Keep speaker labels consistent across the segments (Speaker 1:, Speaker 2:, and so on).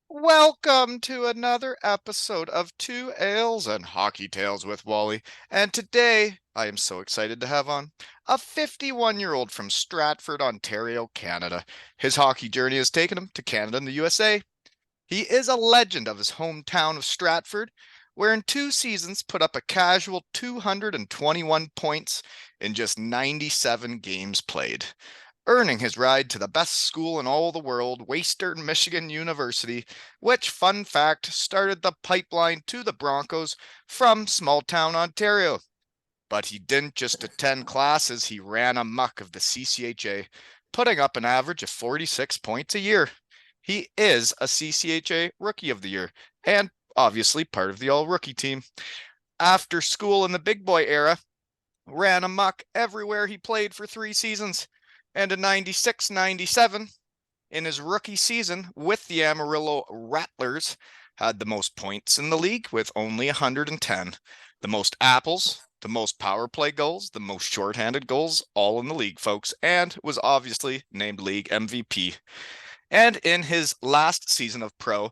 Speaker 1: Welcome to another episode of Two Ales and Hockey Tales with Wally. And today I am so excited to have on a 51-year-old from Stratford, Ontario, Canada. His hockey journey has taken him to Canada and the USA. He is a legend of his hometown of Stratford, where in 2 seasons put up a casual 221 points in just 97 games played, earning his ride to the best school in all the world, Western Michigan University, which, fun fact, started the pipeline to the Broncos from small town Ontario. But he didn't just attend classes, he ran amok of the CCHA, putting up an average of 46 points a year. He is a CCHA Rookie of the Year, and obviously part of the all-rookie team. After school in the big boy era, ran amok everywhere he played for 3 seasons, and in 96-97, in his rookie season with the Amarillo Rattlers, had the most points in the league with only 110, the most apples, the most power play goals, the most shorthanded goals, all in the league, folks, and was obviously named league MVP. And in his last season of pro,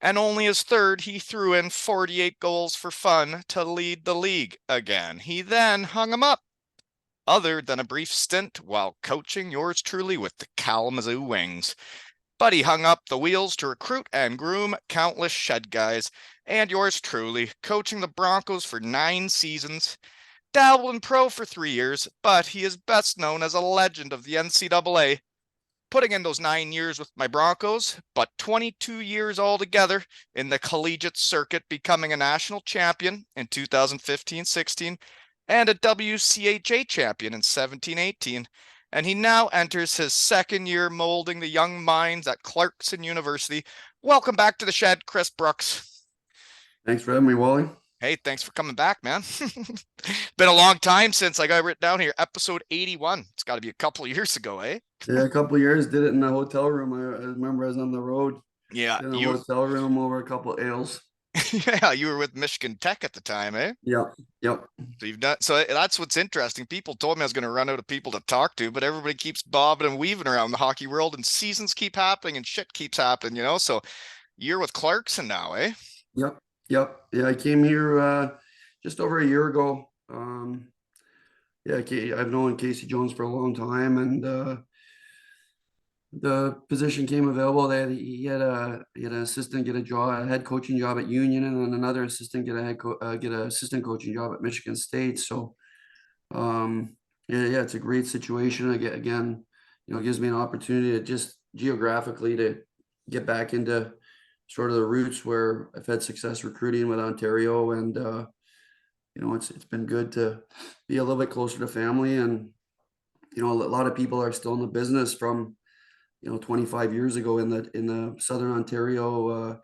Speaker 1: and only his third, he threw in 48 goals for fun to lead the league again. He then hung him up, other than a brief stint while coaching yours truly with the Kalamazoo Wings. But he hung up the wheels to recruit and groom countless shed guys, and yours truly, coaching the Broncos for 9 seasons, dabbled in pro for 3 years, but he is best known as a legend of the NCAA, putting in those 9 years with my Broncos, but 22 years altogether in the collegiate circuit, becoming a national champion in 2015-16 and a WCHA champion in 17-18. And he now enters his second year molding the young minds at Clarkson University. Welcome back to the shed, Chris Brooks.
Speaker 2: Thanks for having me, Wally.
Speaker 1: Hey, thanks for coming back, man. Been a long time since I got written down here. Episode 81. It's got to be a couple of years ago, eh?
Speaker 2: Yeah, a couple of years. Did it in the hotel room. I remember I was on the road
Speaker 1: Yeah,
Speaker 2: in the hotel room over a couple of ales.
Speaker 1: Yeah, you were with Michigan Tech at the time, eh?
Speaker 2: Yep, yep.
Speaker 1: So you've done so that's what's interesting. People told me I was going to run out of people to talk to, but everybody keeps bobbing and weaving around the hockey world, and seasons keep happening and shit keeps happening, you know. So you're with Clarkson now, eh?
Speaker 2: Yep, yep. Yeah, I came here just over a year ago. Yeah, I've known Casey Jones for a long time, and the position came available. He had an assistant get a job, a head coaching job at Union, and then another assistant get an assistant coaching job at Michigan State. So yeah, it's a great situation. Again, it gives me an opportunity to just geographically to get back into sort of the roots where I've had success recruiting with Ontario, and it's been good to be a little bit closer to family. And a lot of people are still in the business from 25 years ago in the Southern Ontario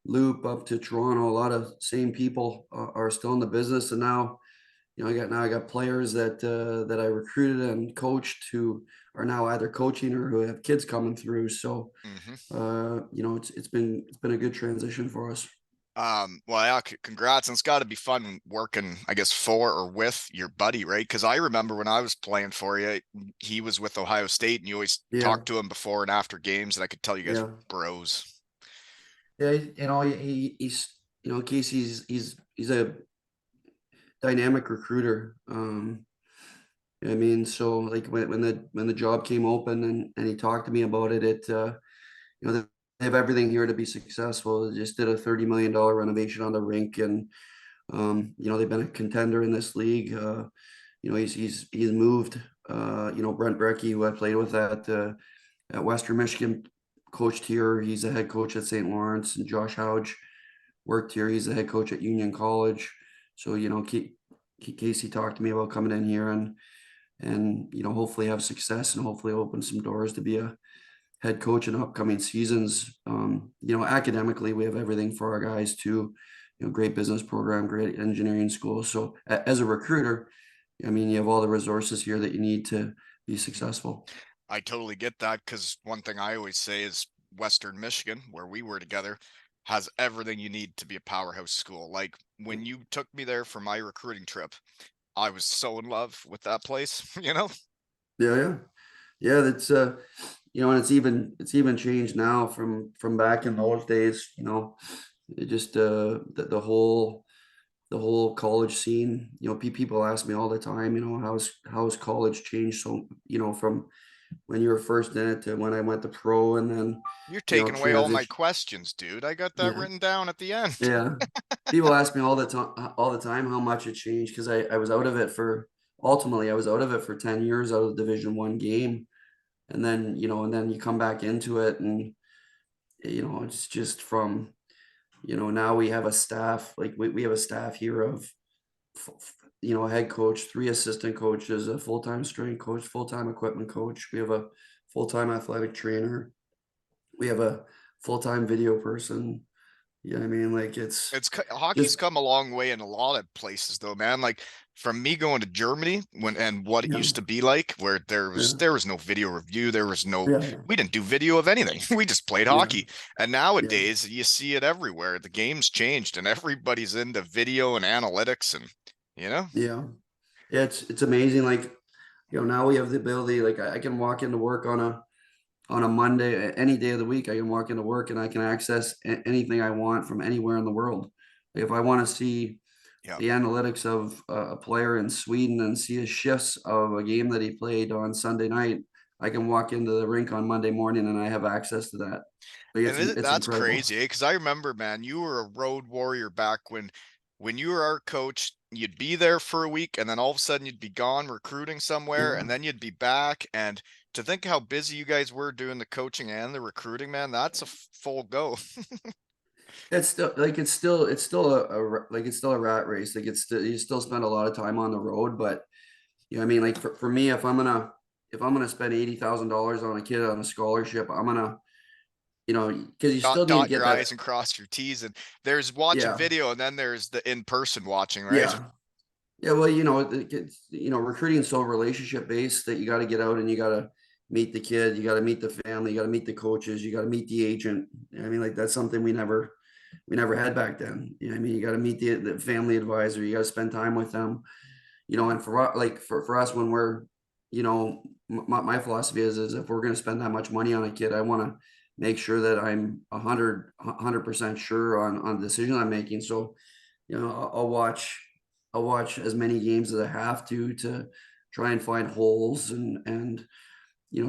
Speaker 2: loop up to Toronto. A lot of same people are still in the business, and now I got players that I recruited and coached who are now either coaching or who have kids coming through. So it's been a good transition for us.
Speaker 1: Well, yeah, congrats. And it's got to be fun working, I guess, for or with your buddy, right? Because I remember when I was playing for you, he was with Ohio State, and you always
Speaker 2: Yeah,
Speaker 1: talked to him before and after games, and I could tell you guys
Speaker 2: yeah,
Speaker 1: were bros.
Speaker 2: yeah. He's Casey's a dynamic recruiter. I mean, so like when the job came open and he talked to me about it, they have everything here to be successful. They just did a $30 million renovation on the rink, and they've been a contender in this league. He's moved. Brent Brecky, who I played with at Western Michigan, coached here. He's a head coach at St. Lawrence, and Josh Houge worked here. He's the head coach at Union College. So Casey talked to me about coming in here and hopefully have success and hopefully open some doors to be a head coach in upcoming seasons. Academically, we have everything for our guys too. Great business program, great engineering school. So as a recruiter, I mean, you have all the resources here that you need to be successful.
Speaker 1: I totally get that, because one thing I always say is Western Michigan, where we were together, has everything you need to be a powerhouse school. Like when you took me there for my recruiting trip, I was so in love with that place, you know?
Speaker 2: Yeah, yeah. Yeah, that's and it's even changed now from back in those days. It just the whole college scene. People ask me all the time, how's college changed so, from when you were first in it to when I went to pro, and then
Speaker 1: You're taking away all my
Speaker 2: transition.
Speaker 1: questions, dude. I got that
Speaker 2: Yeah,
Speaker 1: written down at the end.
Speaker 2: yeah. People ask me all the time how much it changed, because I was out of it for ultimately I was out of it for 10 years, out of the Division 1 game. And then you come back into it, and it's just from, now we have a staff, like we have a staff here of a head coach, three assistant coaches, a full-time strength coach, full-time equipment coach. We have a full-time athletic trainer. We have a full-time video person. I mean, like, it's
Speaker 1: Hockey's
Speaker 2: just,
Speaker 1: come a long way in a lot of places though, man. Like from me going to Germany when and what it
Speaker 2: yeah,
Speaker 1: used to be like, where there was
Speaker 2: yeah,
Speaker 1: there was no video review, there was no
Speaker 2: yeah,
Speaker 1: we didn't do video of anything. We just played
Speaker 2: yeah,
Speaker 1: hockey. And
Speaker 2: yeah,
Speaker 1: nowadays you see it everywhere. The game's changed and everybody's into video and analytics and you know,
Speaker 2: yeah. Yeah, it's amazing. Like, now we have the ability, like, I can walk into work on a Monday, any day of the week. I can walk into work and I can access anything I want from anywhere in the world. Like, if I want to see
Speaker 1: yeah.
Speaker 2: the analytics of a player in Sweden and see his shifts of a game that he played on Sunday night, I can walk into the rink on Monday morning and I have access to that. Like,
Speaker 1: And
Speaker 2: it's
Speaker 1: that's
Speaker 2: incredible.
Speaker 1: crazy, because I remember, man, you were a road warrior back when you were our coach. You'd be there for a week, and then all of a sudden you'd be gone recruiting somewhere,
Speaker 2: Yeah.
Speaker 1: and then you'd be back. And to think how busy you guys were doing the coaching and the recruiting, man, that's a full go.
Speaker 2: It's still a rat race. Like, you still spend a lot of time on the road, but I mean, like, for me, if I'm gonna spend $80,000 on a kid on a scholarship, I'm gonna, because you still need to
Speaker 1: Dot
Speaker 2: get
Speaker 1: your
Speaker 2: that.
Speaker 1: I's and cross your T's. And there's watching
Speaker 2: Yeah,
Speaker 1: video, and then there's the in-person watching, right?
Speaker 2: yeah, yeah. Well, recruiting is so relationship based that you got to get out and you got to meet the kid, you got to meet the family, you got to meet the coaches, you got to meet the agent. I mean, like, that's something we never had back then. I mean, you got to meet the family advisor, you got to spend time with them. And for us, when we're, my philosophy is if we're going to spend that much money on a kid, I want to make sure that I'm 100% sure on the decision I'm making. So, I'll watch as many games as I have to try and find holes, and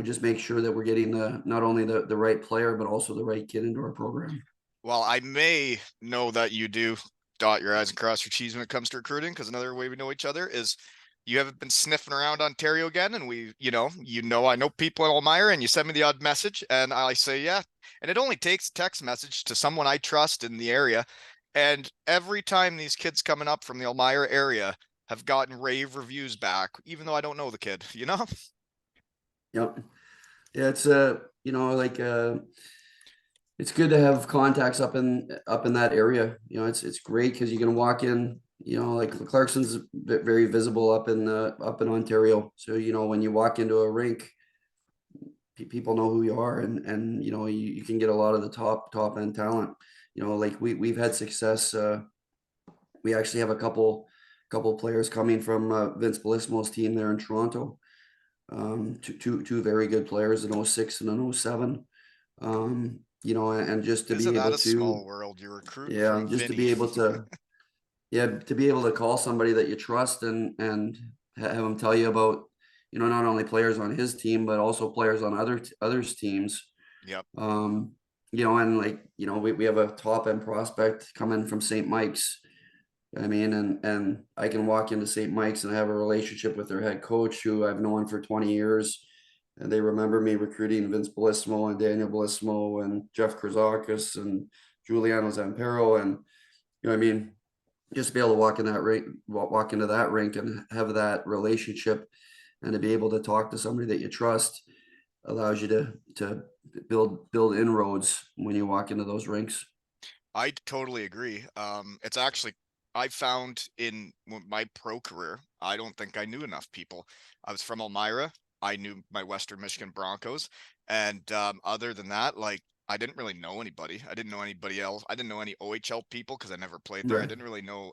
Speaker 2: just make sure that we're getting not only the right player, but also the right kid into our program.
Speaker 1: Well, I may know that you do dot your I's and cross your T's when it comes to recruiting, because another way we know each other is you haven't been sniffing around Ontario again, and I know people in Elmira, and you send me the odd message, and I say yeah, and it only takes a text message to someone I trust in the area, and every time these kids coming up from the Elmira area have gotten rave reviews back, even though I don't know the kid, you know?
Speaker 2: Yep. Yeah, like, it's good to have contacts up in that area. It's great because you can walk in. Like, Clarkson's very visible up in Ontario. So, when you walk into a rink, people know who you are, and you can get a lot of the top end talent. Like, we've had success. We actually have a couple players coming from Vince Bellissimo's team there in Toronto. Two very good players, an '06 and an '07. And just to
Speaker 1: Isn't
Speaker 2: be
Speaker 1: that
Speaker 2: able
Speaker 1: a
Speaker 2: to,
Speaker 1: small world? You're recruiting
Speaker 2: yeah,
Speaker 1: from
Speaker 2: just to
Speaker 1: Vinny.
Speaker 2: be able to, yeah, to be able to call somebody that you trust, and have them tell you about, not only players on his team, but also players on others teams.
Speaker 1: Yep.
Speaker 2: And, like, we have a top end prospect coming from St. Mike's. I mean, and I can walk into St. Mike's and have a relationship with their head coach, who I've known for 20 years. And they remember me recruiting Vince Bellissimo and Daniel Bellissimo and Jeff Krzakis and Giuliano Zampero. And, I mean, just to be able to walk into that rink and have that relationship, and to be able to talk to somebody that you trust, allows you to build inroads when you walk into those rinks.
Speaker 1: I totally agree. It's actually I found in my pro career, I don't think I knew enough people. I was from Elmira. I knew my Western Michigan Broncos, and other than that, like I didn't really know anybody. I didn't know anybody else. I didn't know any OHL people because I never played there. I
Speaker 2: Right.
Speaker 1: didn't really know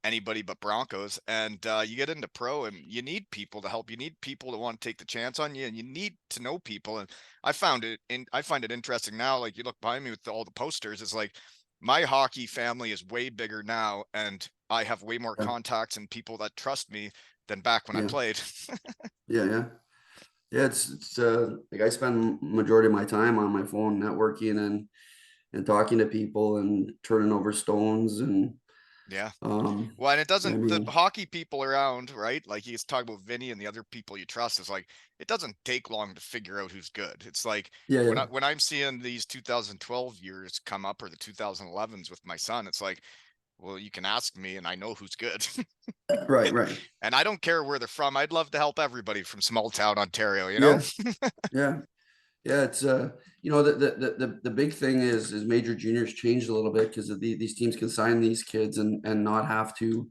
Speaker 1: anybody but Broncos. And you get into pro, and you need people to help. You need people to want to take the chance on you, and you need to know people. And I find it interesting now. Like, you look behind me with all the posters. It's like my hockey family is way bigger now, and I have way more
Speaker 2: Yeah.
Speaker 1: contacts and people that trust me than back when I
Speaker 2: Yeah.
Speaker 1: played.
Speaker 2: Yeah. Yeah. Yeah. It's like I spend majority of my time on my phone networking and talking to people and turning over stones and
Speaker 1: Yeah.
Speaker 2: um
Speaker 1: Well, and it
Speaker 2: I
Speaker 1: doesn't, the
Speaker 2: mean,
Speaker 1: hockey people around, right? Like, he's talking about Vinny and the other people you trust. Is like, it doesn't take long to figure out who's good. It's like
Speaker 2: yeah, yeah,
Speaker 1: when I'm seeing these 2012 years come up, or the 2011s with my son, it's like, well, you can ask me and I know who's good.
Speaker 2: right, right.
Speaker 1: And I don't care where they're from. I'd love to help everybody from small town Ontario, you know?
Speaker 2: Yeah, yeah, yeah. It's the big thing is major juniors changed a little bit because these teams can sign these kids and not have to.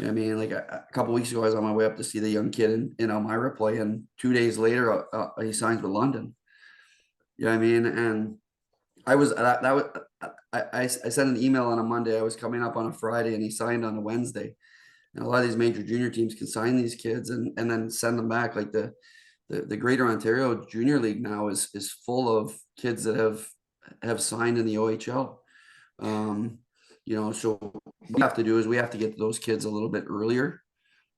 Speaker 2: I mean, like a couple weeks ago, I was on my way up to see the young kid in Elmira play, and 2 days later, he signs with London. You know what I mean? And I was that was I sent an email on a Monday. I was coming up on a Friday, and he signed on a Wednesday. And a lot of these major junior teams can sign these kids and then send them back. Like the Greater Ontario Junior League now is full of kids that have signed in the OHL. Um, so what we have to do is we have to get those kids a little bit earlier.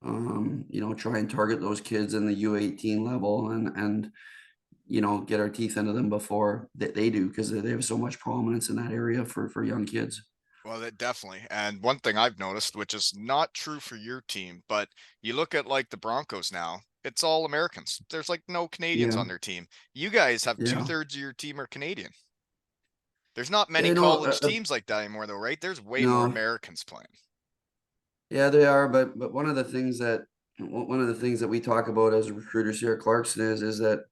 Speaker 2: Try and target those kids in the U18 level and get our teeth into them before they do because they have so much prominence in that area for young kids.
Speaker 1: Well, that definitely. And one thing I've noticed, which is not true for your team, but you look at like the Broncos now, it's all Americans. There's like no Canadians
Speaker 2: Yeah,
Speaker 1: on their team. You guys have
Speaker 2: yeah,
Speaker 1: two-thirds of your team are Canadian. There's not
Speaker 2: yeah.
Speaker 1: many college teams like that anymore, though, right? There's way more
Speaker 2: No,
Speaker 1: Americans playing.
Speaker 2: yeah, they are. But one of the things that we talk about as recruiters here at Clarkson is that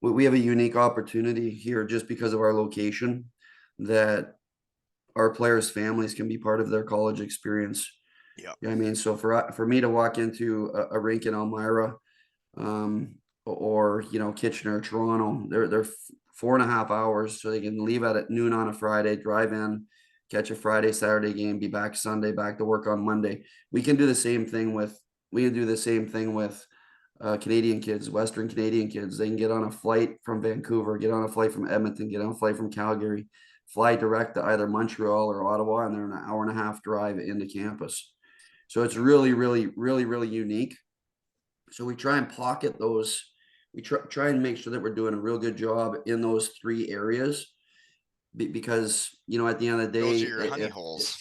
Speaker 2: we have a unique opportunity here just because of our location that our players' families can be part of their college experience.
Speaker 1: Yeah.
Speaker 2: I mean, so for me to walk into a rink in Elmira, um, or Kitchener, Toronto. They're 4.5 hours, so they can leave at noon on a Friday, drive in, catch a Friday, Saturday game, be back Sunday, back to work on Monday. We can do the same thing with Canadian kids, Western Canadian kids. They can get on a flight from Vancouver, get on a flight from Edmonton, get on a flight from Calgary, fly direct to either Montreal or Ottawa, and they're an hour and a half drive into campus. So it's really, really, really, really unique. So we try and pocket those. We try and make sure that we're doing a real good job in those three areas because at the end of the day,
Speaker 1: Those are your honey holes.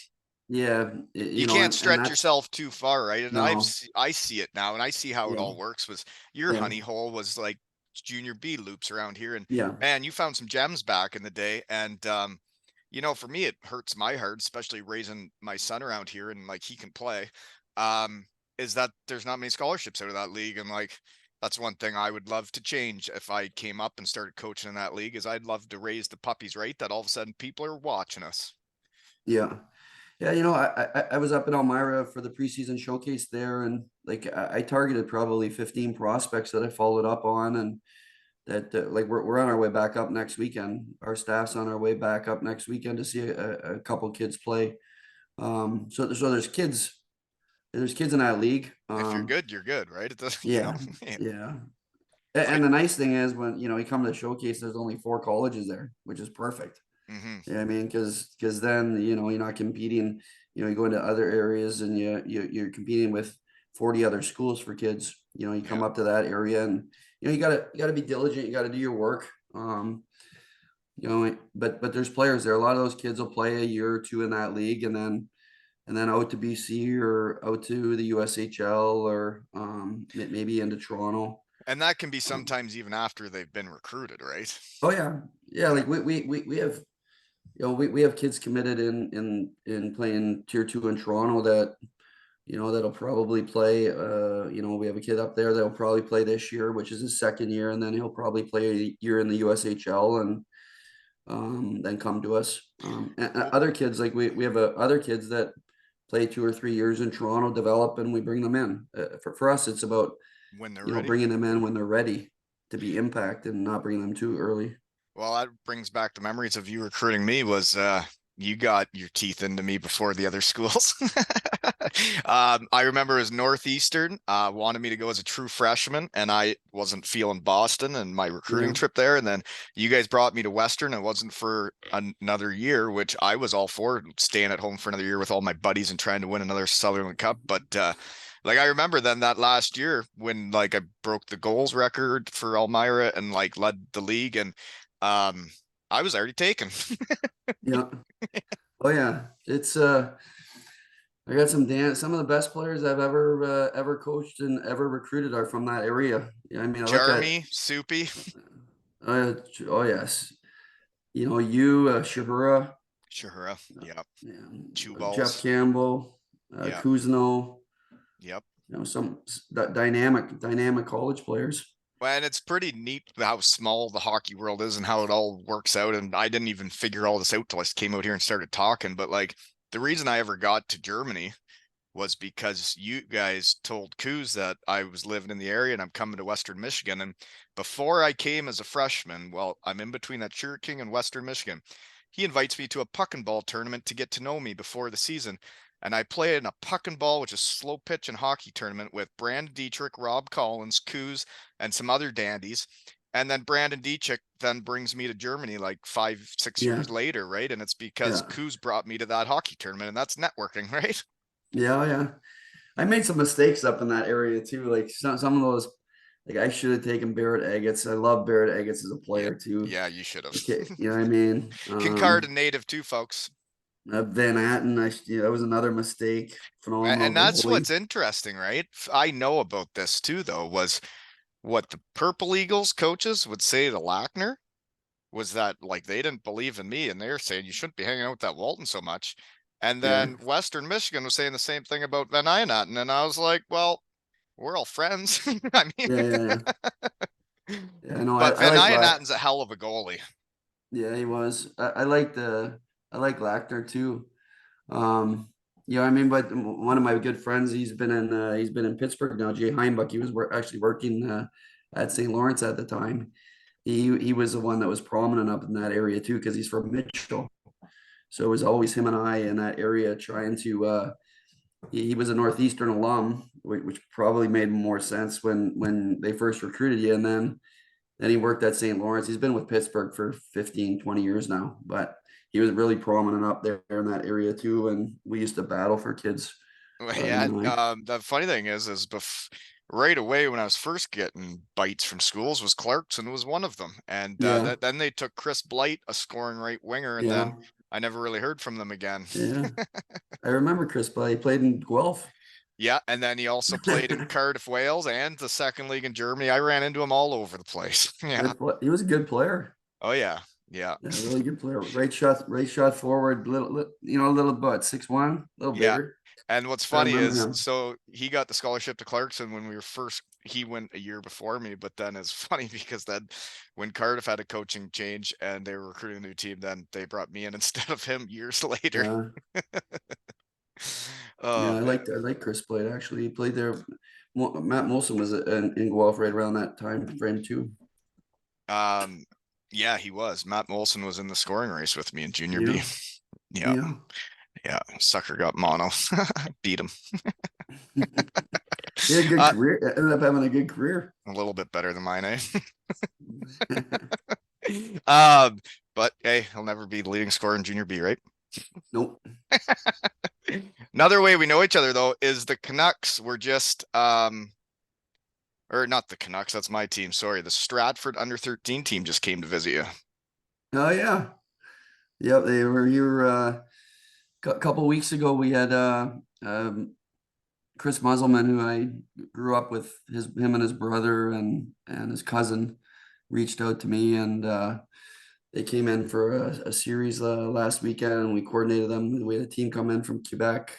Speaker 2: yeah,
Speaker 1: You can't
Speaker 2: and
Speaker 1: stretch
Speaker 2: that's
Speaker 1: yourself too far, right? And
Speaker 2: no,
Speaker 1: I see it now, and I see how it
Speaker 2: yeah,
Speaker 1: all works. Was your
Speaker 2: yeah,
Speaker 1: honey hole was like junior B loops around here, and
Speaker 2: yeah,
Speaker 1: man, you found some gems back in the day. And for me, it hurts my heart, especially raising my son around here, and like, he can play. Um, is that there's not many scholarships out of that league, and like, that's one thing I would love to change if I came up and started coaching in that league. Is I'd love to raise the puppies, right? That all of a sudden people are watching us.
Speaker 2: yeah. Yeah, I was up in Elmira for the preseason showcase there, and like I targeted probably 15 prospects that I followed up on, and that like we're on our way back up next weekend. Our staff's on our way back up next weekend to see a couple kids play. So there's kids in that league.
Speaker 1: If you're good, right? It doesn't,
Speaker 2: Yeah, yeah.
Speaker 1: I
Speaker 2: And the nice thing is when you come to the showcase, there's only 4 colleges there, which is perfect.
Speaker 1: mhm.
Speaker 2: Yeah, I mean, because then you're not competing. You go into other areas and you're competing with 40 other schools for kids. You come
Speaker 1: Yeah.
Speaker 2: up to that area and you gotta be diligent. You got to do your work. But there's players there. A lot of those kids will play a year or two in that league and then out to BC or out to the USHL or maybe into Toronto.
Speaker 1: And that can be
Speaker 2: Um,
Speaker 1: sometimes even after they've been recruited, right?
Speaker 2: oh yeah, yeah.
Speaker 1: Yeah.
Speaker 2: Like we have we have kids committed in playing tier two in Toronto that'll probably play. We have a kid up there that'll probably play this year, which is his second year, and then he'll probably play a year in the USHL and then come to us. And
Speaker 1: Well,
Speaker 2: other kids like we have other kids that play 2 or 3 years in Toronto, develop, and we bring them in. For us, it's about
Speaker 1: when they're ready.
Speaker 2: bringing them in when they're ready to be impact and not bringing them too early.
Speaker 1: Well, that brings back the memories of you recruiting me was you got your teeth into me before the other schools. I remember as Northeastern wanted me to go as a true freshman, and I wasn't feeling Boston and my recruiting
Speaker 2: Yeah,
Speaker 1: trip there. And then you guys brought me to Western. It wasn't for another year, which I was all for, staying at home for another year with all my buddies and trying to win another Sutherland Cup. But like I remember then that last year when like I broke the goals record for Elmira and like led the league and um, I was already taken.
Speaker 2: yeah. Oh yeah. It's I got some of the best players I've ever coached and ever recruited are from that area. Yeah, I mean, I look at
Speaker 1: Jeremy, Soupy,
Speaker 2: uh, oh yes, you Shahura,
Speaker 1: Shahura, yep.
Speaker 2: yeah,
Speaker 1: Chew
Speaker 2: Jeff
Speaker 1: balls,
Speaker 2: Campbell,
Speaker 1: yep,
Speaker 2: Kuzno,
Speaker 1: yep.
Speaker 2: some dynamic college players.
Speaker 1: And it's pretty neat how small the hockey world is and how it all works out. And I didn't even figure all this out till I came out here and started talking. But like the reason I ever got to Germany was because you guys told Coos that I was living in the area and I'm coming to Western Michigan. And before I came as a freshman, well, I'm in between that Sugar King and Western Michigan. He invites me to a puck and ball tournament to get to know me before the season. And I play in a puck and ball, which is slow pitch and hockey tournament with Brandon Dietrich, Rob Collins, Coos, and some other dandies. And then Brandon Dietrich then brings me to Germany like 5, 6 years
Speaker 2: Yeah,
Speaker 1: later, right? And it's because
Speaker 2: yeah,
Speaker 1: Coos brought me to that hockey tournament, and that's networking, right?
Speaker 2: yeah, yeah. I made some mistakes up in that area too. Like some of those, like I should have taken Barrett Agates. I love Barrett Agates as a
Speaker 1: Yeah,
Speaker 2: player too.
Speaker 1: yeah, you should have.
Speaker 2: Okay, you know what I mean?
Speaker 1: Concard and native too, folks.
Speaker 2: Van Atten, that was another mistake. Phenomenal
Speaker 1: And that's
Speaker 2: goalie.
Speaker 1: what's interesting, right? I know about this too, though, was what the Purple Eagles coaches would say to Lackner was that like they didn't believe in me and they're saying you shouldn't be hanging out with that Walton so much. And
Speaker 2: Yeah,
Speaker 1: then Western Michigan was saying the same thing about Van Eynatten. And I was like, well, we're all friends. I mean,
Speaker 2: yeah, yeah, yeah. Yeah, I know.
Speaker 1: but
Speaker 2: I
Speaker 1: Van
Speaker 2: like Lack.
Speaker 1: Eynnatten's a hell of a goalie.
Speaker 2: Yeah, he was. I like Lackner too. Um, I mean, but one of my good friends, he's been in Pittsburgh now. Jay Heimbuck, he was actually working at St. Lawrence at the time. He was the one that was prominent up in that area too, because he's from Mitchell. So it was always him and I in that area trying to. He was a Northeastern alum, which probably made more sense when they first recruited you, and then he worked at St. Lawrence. He's been with Pittsburgh for 15, 20 years now, but he was really prominent up there in that area too. And we used to battle for kids, him
Speaker 1: Yeah,
Speaker 2: and I.
Speaker 1: the funny thing is right away when I was first getting bites from schools was Clarkson was one of them, and
Speaker 2: Yeah,
Speaker 1: then they took Chris Blight, a scoring right winger, and
Speaker 2: yeah,
Speaker 1: then I never really heard from them again.
Speaker 2: yeah. I remember Chris Play. He played in Guelph.
Speaker 1: Yeah, and then he also played in Cardiff, Wales, and the second league in Germany. I ran into him all over the place. Yeah.
Speaker 2: He was a good player.
Speaker 1: Oh yeah. Yeah.
Speaker 2: Yeah, really good player. Right shot forward. A little but 6'1", a little
Speaker 1: Yeah.
Speaker 2: bigger.
Speaker 1: And what's
Speaker 2: I
Speaker 1: funny
Speaker 2: remember
Speaker 1: is,
Speaker 2: him.
Speaker 1: so he got the scholarship to Clarkson when we were first, he went a year before me, but then it's funny because then when Cardiff had a coaching change and they were recruiting a new team, then they brought me in instead of him years later.
Speaker 2: Yeah,
Speaker 1: Oh
Speaker 2: yeah.
Speaker 1: man.
Speaker 2: I like Chris played actually. He played there. Matt Molson was in Guelph right around that time frame too.
Speaker 1: Um, yeah, he was. Matt Molson was in the scoring race with me in junior
Speaker 2: Yeah,
Speaker 1: B. Yeah,
Speaker 2: yeah.
Speaker 1: yeah. Sucker got mono. Beat him.
Speaker 2: He had a good
Speaker 1: Uh,
Speaker 2: career. Ended up having a good career.
Speaker 1: a little bit better than mine, eh? Um, but hey, he'll never be the leading scorer in junior B, right?
Speaker 2: Nope.
Speaker 1: Another way we know each other though is the Canucks were just or not the Canucks, that's my team, sorry. The Stratford under 13 team just came to visit you.
Speaker 2: Oh yeah. Yep. They were here a couple weeks ago. We had Chris Musselman, who I grew up with, him and his brother and his cousin reached out to me, and they came in for a series last weekend, and we coordinated them. We had a team come in from Quebec.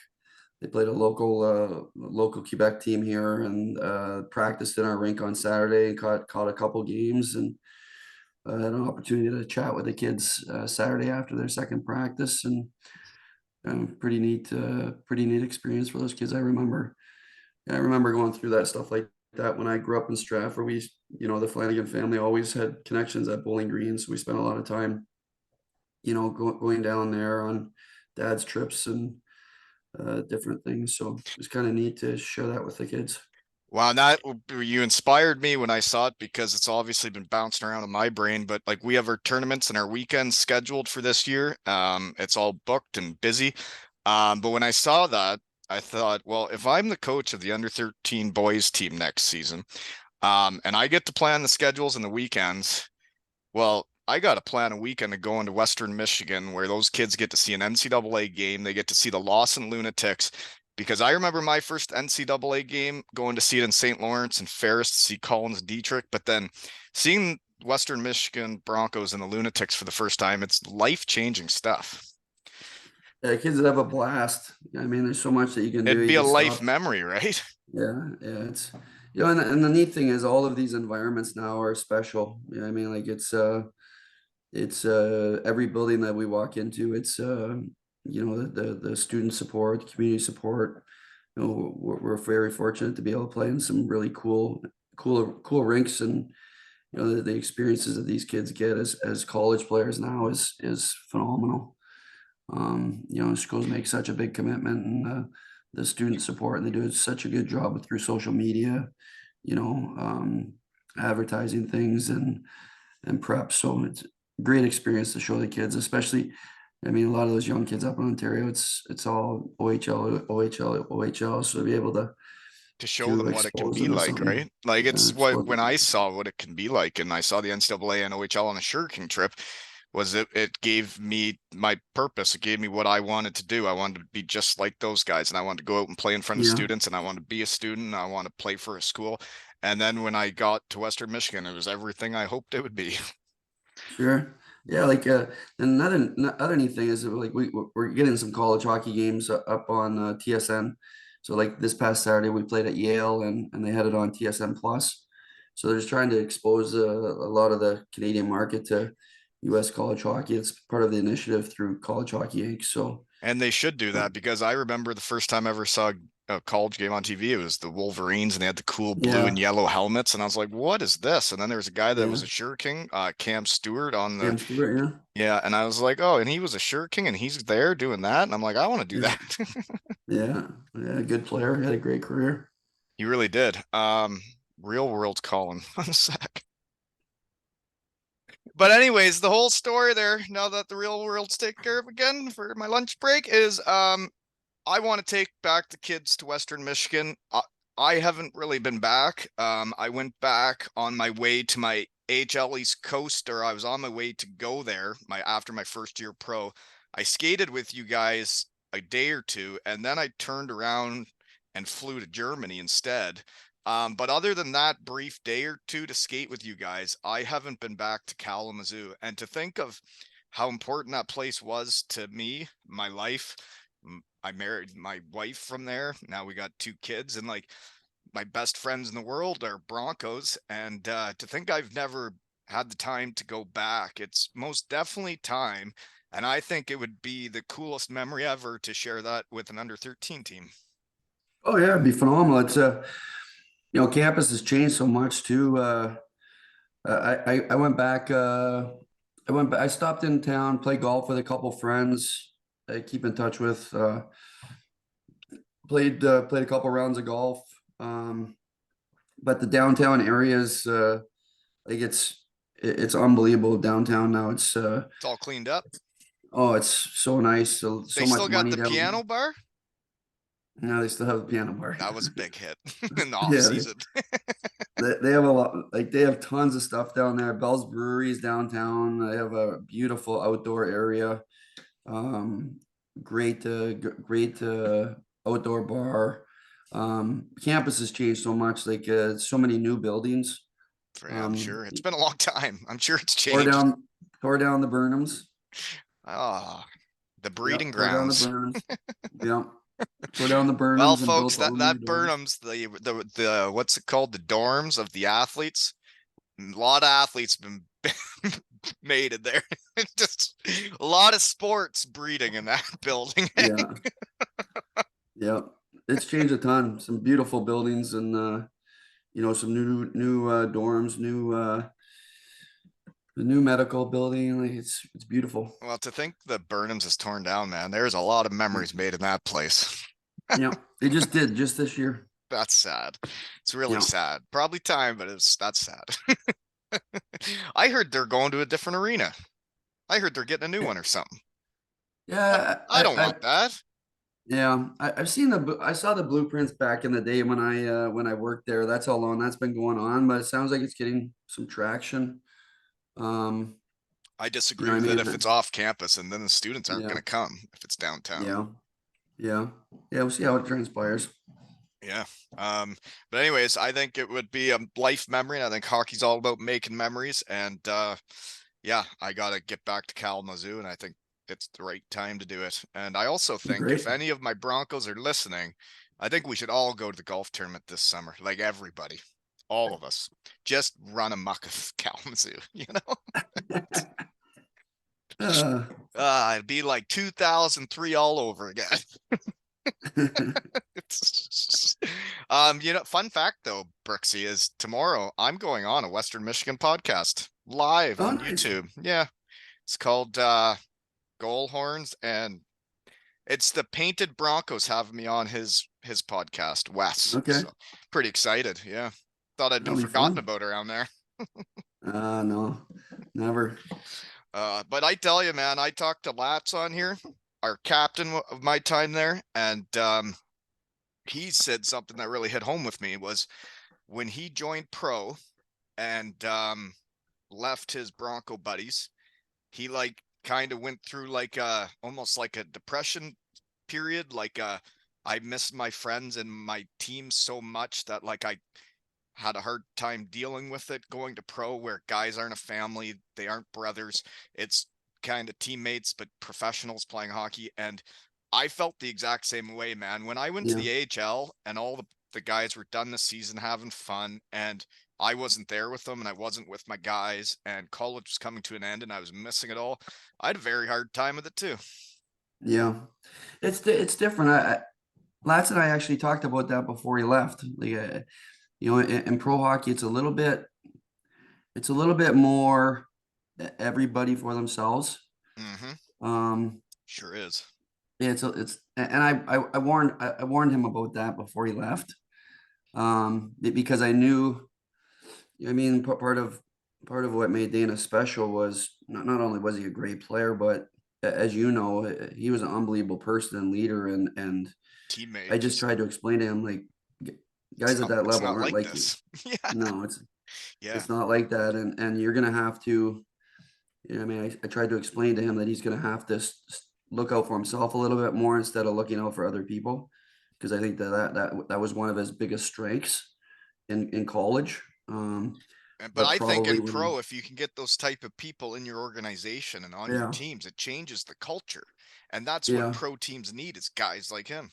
Speaker 2: They played a local Quebec team here, and practiced in our rink on Saturday and caught a couple games, and had an opportunity to chat with the kids Saturday after their second practice, and pretty neat experience for those kids. I remember going through that stuff like that when I grew up in Stratford. The Flanagan family always had connections at Bowling Green, so we spent a lot of time, going down there on dad's trips and different things. So it was kind of neat to share that with the kids.
Speaker 1: Wow, that you inspired me when I saw it because it's obviously been bouncing around in my brain. But like we have our tournaments and our weekends scheduled for this year. It's all booked and busy. But when I saw that, I thought, well, if I'm the coach of the under 13 boys team next season, and I get to plan the schedules and the weekends, well, I got to plan a weekend to go into Western Michigan where those kids get to see an NCAA game. They get to see the Lawson Lunatics. Because I remember my first NCAA game going to see it in St. Lawrence and Ferris to see Collins Dietrich. But then seeing Western Michigan Broncos and the Lunatics for the first time, it's life-changing stuff.
Speaker 2: Yeah, kids that have a blast. I mean, there's so much that you can do.
Speaker 1: It'd
Speaker 2: You
Speaker 1: be a
Speaker 2: can
Speaker 1: life
Speaker 2: stop.
Speaker 1: memory, right?
Speaker 2: Yeah. It's and the neat thing is all of these environments now are special. I mean, like it's every building that we walk into, it's the student support, community support. We're very fortunate to be able to play in some really cool rinks, and the experiences that these kids get as college players now is phenomenal. Schools make such a big commitment, and the student support, and they do such a good job through social media, you know, um, advertising things and prep. So it's a great experience to show the kids, especially. I mean, a lot of those young kids up in Ontario, it's all OHL. So to be able to
Speaker 1: To show
Speaker 2: to
Speaker 1: them what it can
Speaker 2: expose
Speaker 1: be
Speaker 2: them to
Speaker 1: like,
Speaker 2: something,
Speaker 1: right? Like
Speaker 2: yeah,
Speaker 1: it's what
Speaker 2: expose
Speaker 1: when
Speaker 2: them.
Speaker 1: I saw what it can be like, and I saw the NCAA and OHL on a Sugar King trip, was it gave me my purpose. It gave me what I wanted to do. I wanted to be just like those guys, and I wanted to go out and play in front of
Speaker 2: Yeah,
Speaker 1: students, and I wanted to be a student, and I want to play for a school. And then when I got to Western Michigan, it was everything I hoped it would be.
Speaker 2: sure. Yeah, like another neat thing is that, like we're getting some college hockey games up on TSN. So like this past Saturday we played at Yale, and they had it on TSN Plus. So they're just trying to expose a lot of the Canadian market to U.S. college hockey. It's part of the initiative through College Hockey Inc. So
Speaker 1: And they should do
Speaker 2: uh,
Speaker 1: that because I remember the first time I ever saw a college game on TV, it was the Wolverines and they had the cool blue and
Speaker 2: yeah,
Speaker 1: yellow helmets. And I was like, what is this? And then there was a guy that
Speaker 2: yeah,
Speaker 1: was a Sugar King, Cam Stewart on the,
Speaker 2: Cam Stewart, yeah,
Speaker 1: yeah. And I was like, oh, and he was a Sugar King and he's there doing that. And I'm like, I want to do
Speaker 2: yeah,
Speaker 1: that.
Speaker 2: yeah. Good player, had a great career.
Speaker 1: He really did. Real world's calling. One sec. But anyways, the whole story there, now that the real world's taken care of again for my lunch break, is I want to take back the kids to Western Michigan. I haven't really been back. I went back on my way to my AHL East Coast, or I was on my way to go there. After my first year pro, I skated with you guys a day or two, and then I turned around and flew to Germany instead. But other than that brief day or two to skate with you guys, I haven't been back to Kalamazoo. And to think of how important that place was to me, my life. I married my wife from there. Now we got two kids, and like my best friends in the world are Broncos. And to think I've never had the time to go back, it's most definitely time. And I think it would be the coolest memory ever to share that with an under 13 team.
Speaker 2: Oh yeah, it'd be phenomenal. It's campus has changed so much too. I went back. I stopped in town, played golf with a couple friends. I keep in touch with. Played a couple rounds of golf. Um, but the downtown areas, like it's unbelievable downtown now.
Speaker 1: It's all cleaned up.
Speaker 2: It's so nice. So
Speaker 1: They still
Speaker 2: much
Speaker 1: got
Speaker 2: money
Speaker 1: the
Speaker 2: down.
Speaker 1: piano bar.
Speaker 2: Now they still have the piano bar.
Speaker 1: That was a big hit in the off
Speaker 2: Yeah,
Speaker 1: season.
Speaker 2: they have a lot. Like they have tons of stuff down there. Bell's Brewery's downtown. They have a beautiful outdoor area. Um, great outdoor bar. Campus has changed so much. Like so many new buildings.
Speaker 1: Yeah, I'm
Speaker 2: Um,
Speaker 1: sure it's been a long time. I'm sure it's
Speaker 2: tore
Speaker 1: changed.
Speaker 2: down tore down the Burnhams.
Speaker 1: Ah, the breeding
Speaker 2: Yep, tore down the
Speaker 1: grounds.
Speaker 2: Burnhams. Yep, tore down the
Speaker 1: Well,
Speaker 2: Burnhams and
Speaker 1: folks,
Speaker 2: built all
Speaker 1: that
Speaker 2: the new
Speaker 1: that
Speaker 2: dorms.
Speaker 1: Burnham's the what's it called? The dorms of the athletes. A lot of athletes been made in there. Just a lot of sports breeding in that building.
Speaker 2: Yeah, yeah. It's changed a ton. Some beautiful buildings, and some new dorms, the new medical building. Like it's beautiful.
Speaker 1: Well, to think that Burnham's is torn down, man, there's a lot of
Speaker 2: Yeah,
Speaker 1: memories made in that place.
Speaker 2: yeah. They just did just this year.
Speaker 1: That's sad. It's really
Speaker 2: Yeah,
Speaker 1: sad. Probably time, but that's sad. I heard they're going to a different arena. I heard they're getting a new one or something. I,
Speaker 2: yeah.
Speaker 1: I don't want that.
Speaker 2: Yeah, I've seen I saw the blueprints back in the day when I worked there. That's how long that's been going on, but it sounds like it's getting some traction. Um,
Speaker 1: I
Speaker 2: you
Speaker 1: disagree
Speaker 2: know what
Speaker 1: with
Speaker 2: I
Speaker 1: it if it's
Speaker 2: mean?
Speaker 1: off campus and then the students aren't
Speaker 2: Yeah,
Speaker 1: going to come if it's downtown.
Speaker 2: yeah, yeah, yeah. We'll see how it transpires.
Speaker 1: Yeah. But anyways, I think it would be a life memory, and I think hockey's all about making memories. And yeah, I gotta get back to Kalamazoo, and I think it's the right time to do it. And I also think if
Speaker 2: Great.
Speaker 1: any of my Broncos are listening, I think we should all go to the golf tournament this summer. Like everybody, all of us. Just run amok of Kalamazoo, you know?
Speaker 2: Uh,
Speaker 1: It'd be like 2003 all over again. Fun fact though, Brooksy, is tomorrow I'm going on a Western Michigan podcast live
Speaker 2: oh,
Speaker 1: on
Speaker 2: nice.
Speaker 1: YouTube. Yeah. It's called Goal Horns, and it's the Painted Broncos having me on his podcast, Wes.
Speaker 2: Okay,
Speaker 1: So pretty excited. Yeah. Thought I'd been
Speaker 2: that'll be
Speaker 1: forgotten
Speaker 2: fun.
Speaker 1: about around there.
Speaker 2: No, never.
Speaker 1: But I tell you, man, I talked to Lats on here, our captain of my time there, and he said something that really hit home with me was when he joined pro and left his Bronco buddies, he like kind of went through like almost like a depression period. Like I missed my friends and my team so much that like I had a hard time dealing with it going to pro where guys aren't a family, they aren't brothers. It's kind of teammates but professionals playing hockey, and I felt the exact same way, man. When I went to
Speaker 2: Yeah,
Speaker 1: the AHL and all the guys were done this season having fun and I wasn't there with them and I wasn't with my guys and college was coming to an end and I was missing it all. I had a very hard time with it too.
Speaker 2: yeah. It's different. Lats and I actually talked about that before he left. Like, in pro hockey, it's a little bit more everybody for themselves.
Speaker 1: Mm-hmm.
Speaker 2: Um,
Speaker 1: Sure is.
Speaker 2: yeah, and I warned him about that before he left. Because I knew, I mean, part of what made Dana special was not only was he a great player, but as you know, he was an unbelievable person and leader, and
Speaker 1: Teammate,
Speaker 2: I just
Speaker 1: just
Speaker 2: tried to explain to him like guys at that
Speaker 1: it's
Speaker 2: level
Speaker 1: not
Speaker 2: aren't
Speaker 1: like
Speaker 2: like you.
Speaker 1: this. Yeah.
Speaker 2: No,
Speaker 1: Yeah.
Speaker 2: it's not like that, and you're gonna have to. I mean, I tried to explain to him that he's gonna have to look out for himself a little bit more instead of looking out for other people, because I think that was one of his biggest strengths in college.
Speaker 1: But
Speaker 2: But
Speaker 1: I think
Speaker 2: probably
Speaker 1: in
Speaker 2: when he,
Speaker 1: pro, if you can get those type of people in your organization and on your
Speaker 2: yeah,
Speaker 1: teams, it changes the culture. And that's what
Speaker 2: yeah,
Speaker 1: pro teams need is guys like him.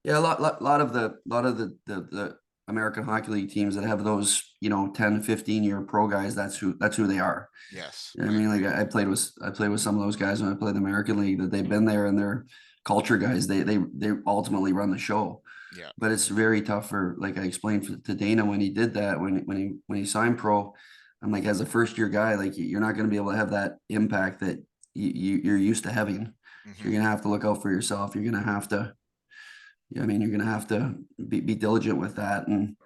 Speaker 2: yeah, lot of the American Hockey League teams that have those 10 15 year pro guys, that's who they are.
Speaker 1: Yes,
Speaker 2: I
Speaker 1: I
Speaker 2: mean, like
Speaker 1: agree.
Speaker 2: I played with some of those guys when I played the American League, that they've been there and they're culture guys. They ultimately run the show.
Speaker 1: Yeah.
Speaker 2: But it's very tough for, like I explained to Dana when he did that, when he signed pro. I'm like, as a first year guy, like you're not going to be able to have that impact that you're used to having. So
Speaker 1: Hmm.
Speaker 2: you're gonna have to look out for yourself. You're gonna have to, I mean, you're gonna have to be diligent with that. And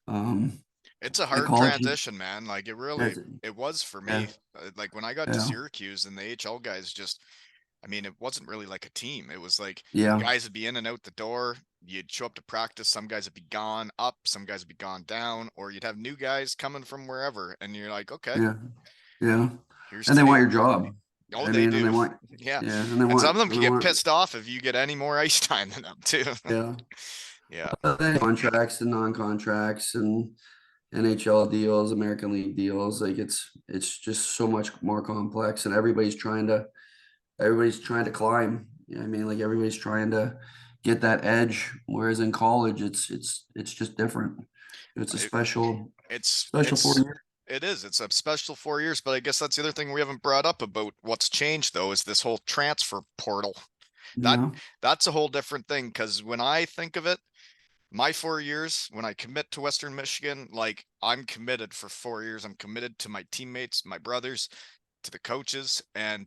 Speaker 2: um,
Speaker 1: It's a
Speaker 2: at
Speaker 1: hard
Speaker 2: college,
Speaker 1: transition, man. Like it really,
Speaker 2: that's
Speaker 1: it was for
Speaker 2: yeah,
Speaker 1: me. Like when I got to
Speaker 2: yeah,
Speaker 1: Syracuse and the HL guys just, I mean, it wasn't really like a team. It was like
Speaker 2: yeah,
Speaker 1: guys would be in and out the door. You'd show up to practice. Some guys would be gone up, some guys would be gone down, or you'd have new guys coming from wherever. And you're like, okay,
Speaker 2: yeah, yeah.
Speaker 1: here's
Speaker 2: And they want
Speaker 1: tape.
Speaker 2: your job.
Speaker 1: Oh,
Speaker 2: I
Speaker 1: they
Speaker 2: mean, and they
Speaker 1: do.
Speaker 2: want,
Speaker 1: Yeah.
Speaker 2: yeah,
Speaker 1: And some of them
Speaker 2: they
Speaker 1: can get
Speaker 2: want,
Speaker 1: pissed off if you get any more ice time than them too.
Speaker 2: yeah.
Speaker 1: Yeah.
Speaker 2: Contracts and non-contracts and NHL deals, American League deals. Like it's just so much more complex, and everybody's trying to climb. I mean, like everybody's trying to get that edge. Whereas in college, it's just different. It's a
Speaker 1: It, it's
Speaker 2: special for
Speaker 1: it's
Speaker 2: you.
Speaker 1: it is. It's a special 4 years, but I guess that's the other thing we haven't brought up about what's changed though is this whole transfer portal. That
Speaker 2: Yeah,
Speaker 1: that's a whole different thing because when I think of it, my 4 years, when I commit to Western Michigan, like I'm committed for 4 years. I'm committed to my teammates, my brothers, to the coaches, and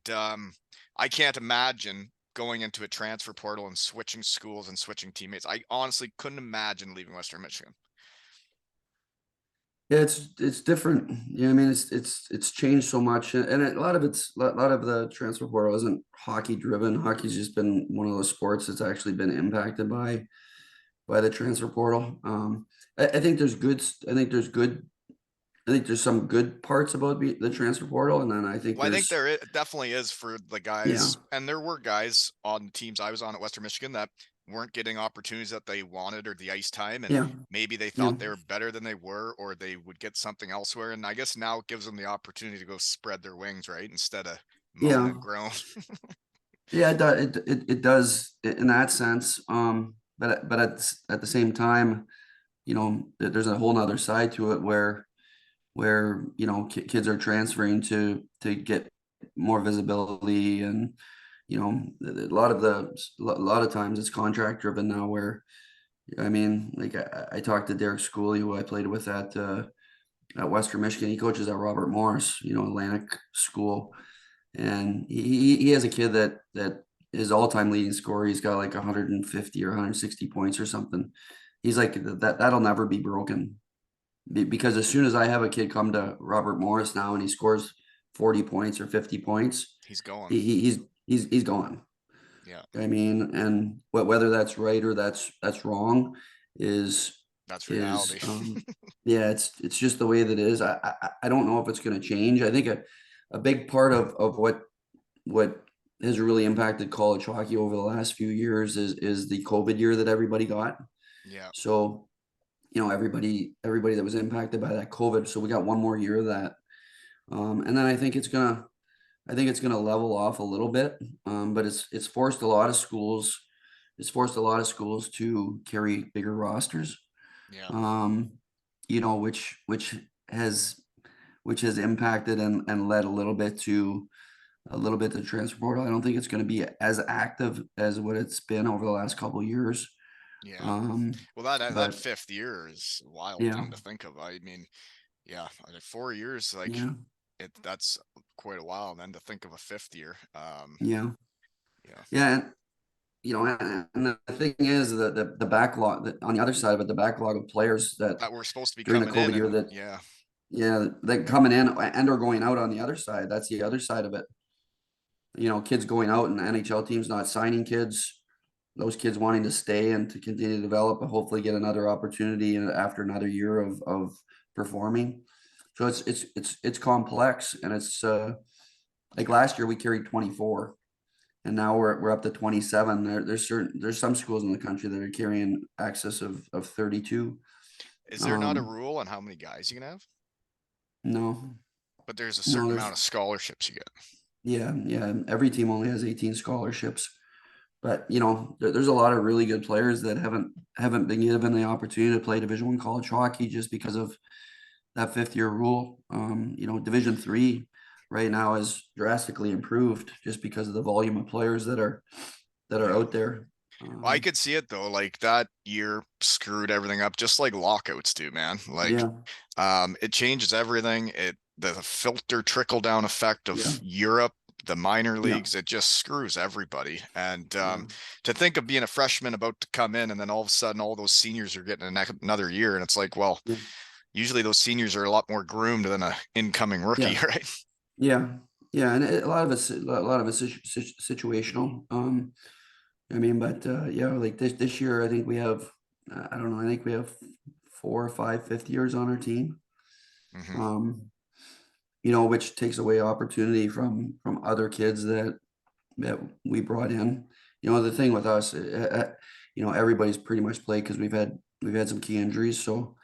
Speaker 1: I can't imagine going into a transfer portal and switching schools and switching teammates. I honestly couldn't imagine leaving Western Michigan.
Speaker 2: Yeah, it's different. Yeah, I mean it's changed so much, and a lot of a lot of the transfer portal isn't hockey driven. Hockey's just been one of those sports that's actually been impacted by the transfer portal. I think there's good. I think there's good. I think there's some good parts about the transfer portal, and then I think
Speaker 1: Well, I think
Speaker 2: there's
Speaker 1: definitely is for the
Speaker 2: yeah,
Speaker 1: guys, and there were guys on teams I was on at Western Michigan that weren't getting opportunities that they wanted or the ice time, and
Speaker 2: yeah,
Speaker 1: maybe they
Speaker 2: yeah,
Speaker 1: thought they were better than they were, or they would get something elsewhere. And I guess now it gives them the opportunity to go spread their wings, right? Instead of moan
Speaker 2: yeah,
Speaker 1: and groan.
Speaker 2: yeah. It does in that sense. But at the same time, there's a whole nother side to it where kids are transferring to get more visibility, and a lot of times it's contract driven now, where I mean, like I talked to Derek Schooley, who I played with at Western Michigan. He coaches at Robert Morris, Atlantic School, and he has a kid that his all-time leading scorer. He's got like 150 or 160 points or something. He's like that'll never be broken, because as soon as I have a kid come to Robert Morris now and he scores 40 points or 50 points,
Speaker 1: He's going.
Speaker 2: he's gone.
Speaker 1: Yeah,
Speaker 2: I mean, and whether that's right or that's wrong is
Speaker 1: that's
Speaker 2: is
Speaker 1: reality.
Speaker 2: yeah, it's just the way that it is. I don't know if it's going to change. I think a big part of what has really impacted college hockey over the last few years is the COVID year that everybody got.
Speaker 1: Yeah,
Speaker 2: So everybody that was impacted by that COVID. So we got one more year of that, and then I think it's gonna level off a little bit. But it's forced a lot of schools. It's forced a lot of schools to carry bigger rosters.
Speaker 1: yeah,
Speaker 2: Um, which has which has impacted and led a little bit to transfer portal. I don't think it's going to be as active as what it's been over the last couple of years.
Speaker 1: yeah.
Speaker 2: Um,
Speaker 1: Well, that
Speaker 2: but
Speaker 1: fifth year is a wild
Speaker 2: yeah,
Speaker 1: thing to think of. I mean, yeah, 4 years, like
Speaker 2: yeah,
Speaker 1: that's quite a while. And then to think of a fifth year,
Speaker 2: yeah,
Speaker 1: yeah,
Speaker 2: yeah. And, and the thing is that the backlog that on the other side of it, the backlog of players that
Speaker 1: that we're supposed to be
Speaker 2: during the
Speaker 1: coming in,
Speaker 2: COVID year
Speaker 1: and
Speaker 2: that
Speaker 1: yeah,
Speaker 2: yeah that coming in and or going out on the other side. That's the other side of it. Kids going out and NHL teams not signing kids, those kids wanting to stay and to continue to develop and hopefully get another opportunity after another year of performing. So it's complex, and it's like
Speaker 1: yeah.
Speaker 2: last year we carried 24, and now we're up to 27. There's some schools in the country that are carrying excess of 32.
Speaker 1: Is there not a
Speaker 2: Um,
Speaker 1: rule on how many guys you can have?
Speaker 2: no,
Speaker 1: But there's a
Speaker 2: no,
Speaker 1: certain amount of scholarships you get.
Speaker 2: yeah, every team only has 18 scholarships. But there's a lot of really good players that haven't been given the opportunity to play Division I college hockey just because of that fifth year rule. Division III right now is drastically improved just because of the volume of players that are
Speaker 1: Yeah.
Speaker 2: out there.
Speaker 1: Well, I could see it though. Like that year screwed everything up, just like lockouts do, man. Like,
Speaker 2: Yeah,
Speaker 1: it changes everything. The filter trickle down effect
Speaker 2: yeah,
Speaker 1: of Europe, the minor
Speaker 2: yeah,
Speaker 1: leagues, it just screws everybody. And
Speaker 2: yeah,
Speaker 1: to think of being a freshman about to come in, and then all of a sudden all those seniors are getting another year, and it's like, well,
Speaker 2: yeah,
Speaker 1: usually those seniors are a lot more groomed than a incoming rookie,
Speaker 2: yeah,
Speaker 1: right?
Speaker 2: yeah, yeah, and a lot of it's situational. I mean, but yeah, like this year, I think we have, I don't know, I think we have 4 or 5 fifth years on our team.
Speaker 1: Hmm.
Speaker 2: Um, which takes away opportunity from other kids that we brought in. The thing with us, everybody's pretty much played because we've had some key injuries. So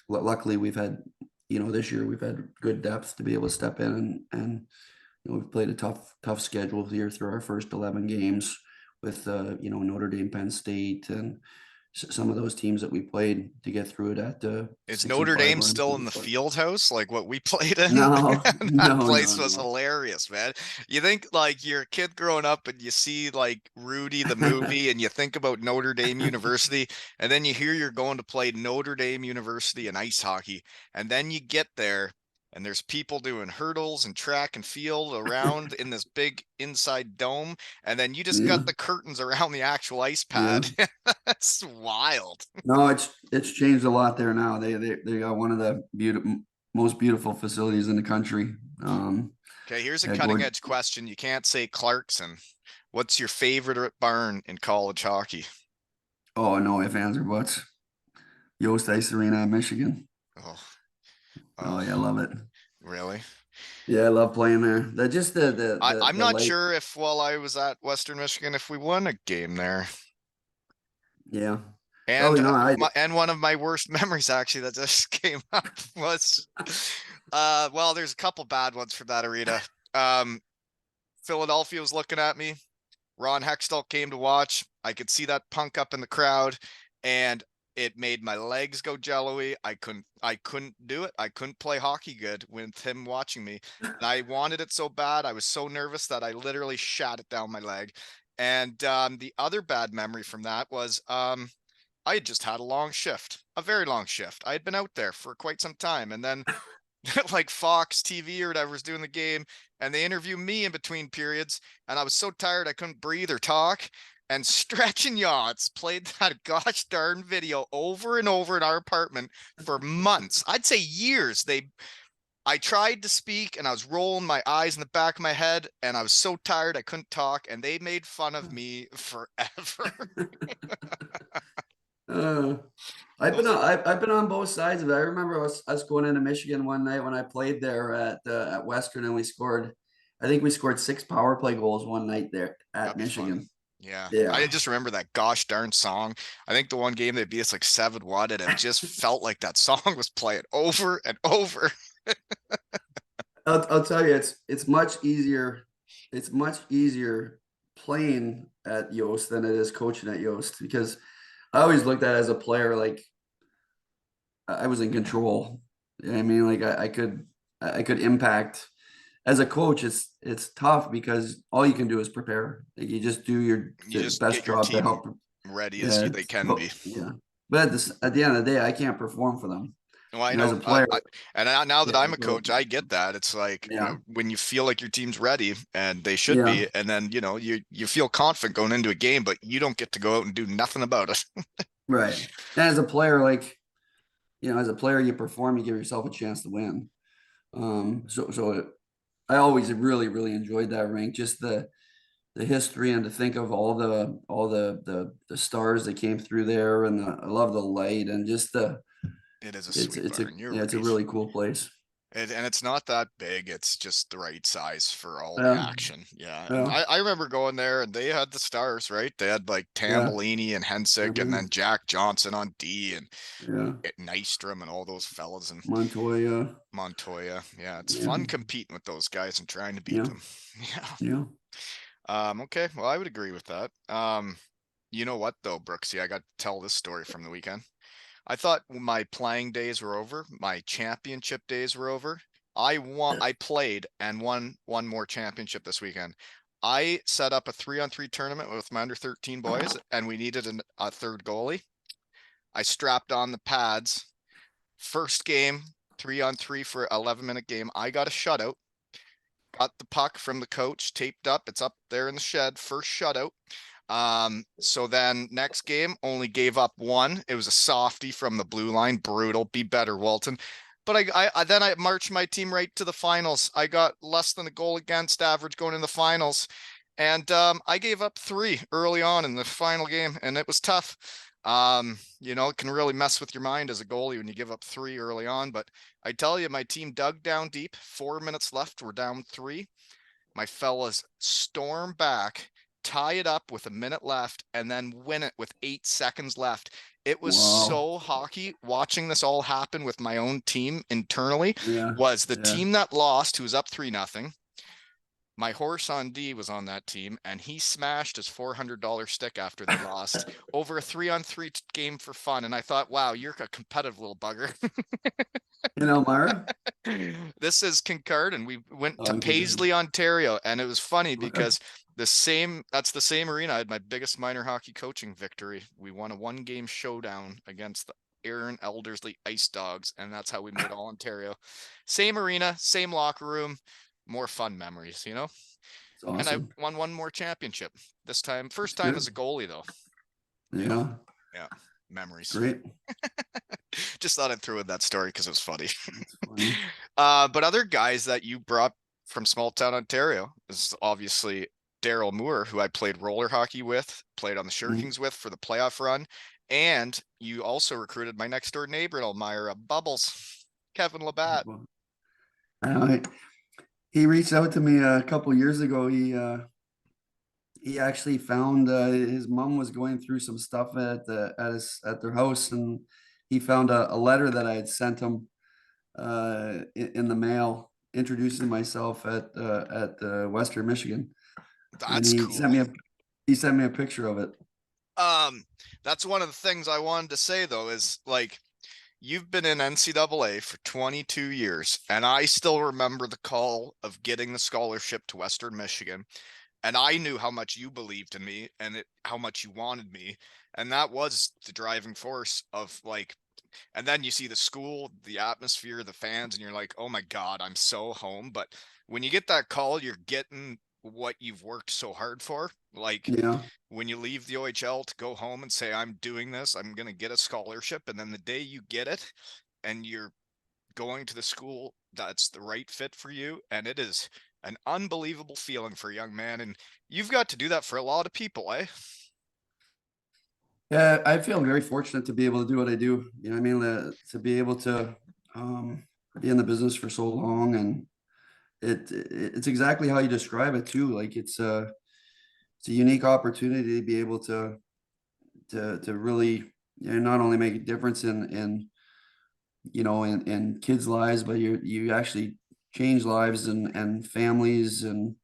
Speaker 2: luckily we've had, this year we've had good depth to be able to step in, and we've played a tough schedule here through our first 11 games with Notre Dame, Penn State, and some of those teams that we played to get through it at
Speaker 1: Is
Speaker 2: 6-5
Speaker 1: Notre Dame
Speaker 2: or
Speaker 1: still
Speaker 2: anything.
Speaker 1: in the
Speaker 2: But
Speaker 1: field house like what we played in?
Speaker 2: no,
Speaker 1: That
Speaker 2: no, no,
Speaker 1: place was
Speaker 2: no.
Speaker 1: hilarious, man. You think like you're a kid growing up and you see like Rudy the movie and you think about Notre Dame University, and then you hear you're going to play Notre Dame University in ice hockey, and then you get there and there's people doing hurdles and track and field around in this big inside dome, and then you just
Speaker 2: Yeah,
Speaker 1: got the curtains around the actual ice
Speaker 2: yeah.
Speaker 1: pad. That's wild.
Speaker 2: No, it's changed a lot there now. They got one of the most beautiful facilities in the country.
Speaker 1: Okay, here's a
Speaker 2: Yeah,
Speaker 1: cutting edge question. You can't say Clarkson. What's your favorite barn in college hockey?
Speaker 2: oh no, if ands or buts. Yost Ice Arena, Michigan.
Speaker 1: Oh,
Speaker 2: Oh
Speaker 1: oh,
Speaker 2: yeah, I love it.
Speaker 1: really?
Speaker 2: Yeah, I love playing there. That just
Speaker 1: I'm
Speaker 2: the
Speaker 1: not
Speaker 2: light.
Speaker 1: sure if while I was at Western Michigan if we won a game there.
Speaker 2: Yeah. Oh,
Speaker 1: And and one of my worst memories actually that just came up was well, there's a couple bad ones from that arena. Um Philadelphia was looking at me. Ron Hextall came to watch. I could see that punk up in the crowd, and it made my legs go jello-y. I couldn't do it. I couldn't play hockey good with him watching me. And I wanted it so bad. I was so nervous that I literally shot it down my leg. And the other bad memory from that was I had just had a long shift, a very long shift. I had been out there for quite some time, and then like Fox TV or whatever is doing the game, and they interview me in between periods, and I was so tired I couldn't breathe or talk. And Stretch and Yachts played that gosh darn video over and over in our apartment for months. I'd say years. I tried to speak and I was rolling my eyes in the back of my head, and I was so tired I couldn't talk, and they made fun of me forever.
Speaker 2: uh,
Speaker 1: Those are
Speaker 2: I've been on both sides of it. I remember us going into Michigan one night when I played there at Western, and we scored. I think we scored 6 power play goals one night there at
Speaker 1: That'd be fun.
Speaker 2: Michigan.
Speaker 1: Yeah. I
Speaker 2: Yeah.
Speaker 1: just remember that gosh darn song. I think the one game they beat us like 7-1, and it just felt like that song was playing over and over.
Speaker 2: I'll tell you, it's much easier. It's much easier playing at Yost than it is coaching at Yost because I always looked at it as a player like I was in control. You know what I mean, like I could impact. As a coach, it's tough because all you can do is prepare. Like you just do your
Speaker 1: You
Speaker 2: the
Speaker 1: just
Speaker 2: best
Speaker 1: get your
Speaker 2: job to
Speaker 1: team
Speaker 2: help.
Speaker 1: ready as
Speaker 2: Yeah,
Speaker 1: they can
Speaker 2: but
Speaker 1: be.
Speaker 2: yeah. But at the end of the day, I can't perform for them.
Speaker 1: Well, I
Speaker 2: As
Speaker 1: know.
Speaker 2: a player,
Speaker 1: And now that
Speaker 2: yeah,
Speaker 1: I'm a coach, I get that. It's like
Speaker 2: yeah,
Speaker 1: when you feel like your team's ready, and they should
Speaker 2: yeah,
Speaker 1: be, and then you feel confident going into a game, but you don't get to go out and do nothing about it.
Speaker 2: right. And as a player, like as a player, you perform, you give yourself a chance to win. I always really, really enjoyed that rink. Just the history and to think of all the stars that came through there, and I love the light and just
Speaker 1: It is a sweet barn. You're
Speaker 2: yeah, it's a
Speaker 1: right.
Speaker 2: really cool place.
Speaker 1: And it's not that big. It's just the right size for all the
Speaker 2: Yeah,
Speaker 1: action. Yeah. And
Speaker 2: yeah,
Speaker 1: I remember going there and they had the stars, right? They had like
Speaker 2: yeah,
Speaker 1: Tambellini and Hensick and
Speaker 2: mhm,
Speaker 1: then Jack Johnson on D and
Speaker 2: yeah.
Speaker 1: Nystrom and all those fellas and
Speaker 2: Montoya,
Speaker 1: Montoya. Yeah. It's
Speaker 2: yeah,
Speaker 1: fun competing with those guys and trying to beat
Speaker 2: yeah,
Speaker 1: them. Yeah.
Speaker 2: yeah.
Speaker 1: Okay. Well, I would agree with that. You know what though, Brooksy? I got to tell this story from the weekend. I thought my playing days were over, my championship days were over. I played and won one more championship this weekend. I set up a 3-on-3 tournament with my under 13 boys, and we needed a third goalie. I strapped on the pads. First game, 3-on-3 for 11-minute game. I got a shutout. Got the puck from the coach taped up. It's up there in the shed. First shutout. So then next game only gave up one. It was a softie from the blue line. Brutal. Be better, Walton. But I marched my team right to the finals. I got less than a goal against average going in the finals. And I gave up 3 early on in the final game, and it was tough. It can really mess with your mind as a goalie when you give up 3 early on. But I tell you, my team dug down deep. 4 minutes left. We're down 3. My fellas storm back, tie it up with a minute left, and then win it with 8 seconds left. It was
Speaker 2: Wow.
Speaker 1: so hockey watching this all happen with my own team internally.
Speaker 2: Yeah,
Speaker 1: Was the
Speaker 2: yeah,
Speaker 1: team that lost, who was up 3-0, My horse on D was on that team, and he smashed his $400 stick after they lost over a 3-on-3 game for fun. And I thought, wow, you're a competitive little bugger.
Speaker 2: In Elmira?
Speaker 1: This is Kincard, and we went
Speaker 2: Oh,
Speaker 1: to
Speaker 2: I'm good.
Speaker 1: Paisley, Ontario, and it was funny because that's the same arena I had my biggest minor hockey coaching victory. We won a one-game showdown against the Aaron Eldersley Ice Dogs, and that's how we made All Ontario. Same arena, same locker room, more fun memories, you know?
Speaker 2: It's
Speaker 1: And I
Speaker 2: awesome.
Speaker 1: won one more championship. This time, first
Speaker 2: It's
Speaker 1: time as a
Speaker 2: good.
Speaker 1: goalie though.
Speaker 2: Yeah,
Speaker 1: Yeah, memories.
Speaker 2: great.
Speaker 1: Just thought I'd throw in that story because it was funny.
Speaker 2: That's funny.
Speaker 1: But other guys that you brought from small town Ontario is obviously Daryl Moore, who I played roller hockey with, played on the
Speaker 2: Mm.
Speaker 1: Shirkings with for the playoff run, and you also recruited my next door neighbor in Elmira, Bubbles, Kevin Labatt.
Speaker 2: Well, I know he reached out to me a couple years ago. He actually found his mom was going through some stuff at their house, and he found a letter that I had sent him in the mail introducing myself at Western Michigan, and
Speaker 1: That's cool.
Speaker 2: he sent me a picture of it.
Speaker 1: Um, that's one of the things I wanted to say though, is like you've been in NCAA for 22 years, and I still remember the call of getting the scholarship to Western Michigan. And I knew how much you believed in me and how much you wanted me. And that was the driving force of like, and then you see the school, the atmosphere, the fans, and you're like, oh my God, I'm so home. But when you get that call, you're getting what you've worked so hard for. Like
Speaker 2: Yeah,
Speaker 1: when you leave the OHL to go home and say, I'm doing this, I'm going to get a scholarship. And then the day you get it and you're going to the school that's the right fit for you, and it is an unbelievable feeling for a young man, and you've got to do that for a lot of people, eh?
Speaker 2: yeah. I feel very fortunate to be able to do what I do. You know, what I mean, to be able to um, be in the business for so long, and it's exactly how you describe it too. Like it's a unique opportunity to be able to really, you know, not only make a difference in kids' lives, but you actually change lives and families, and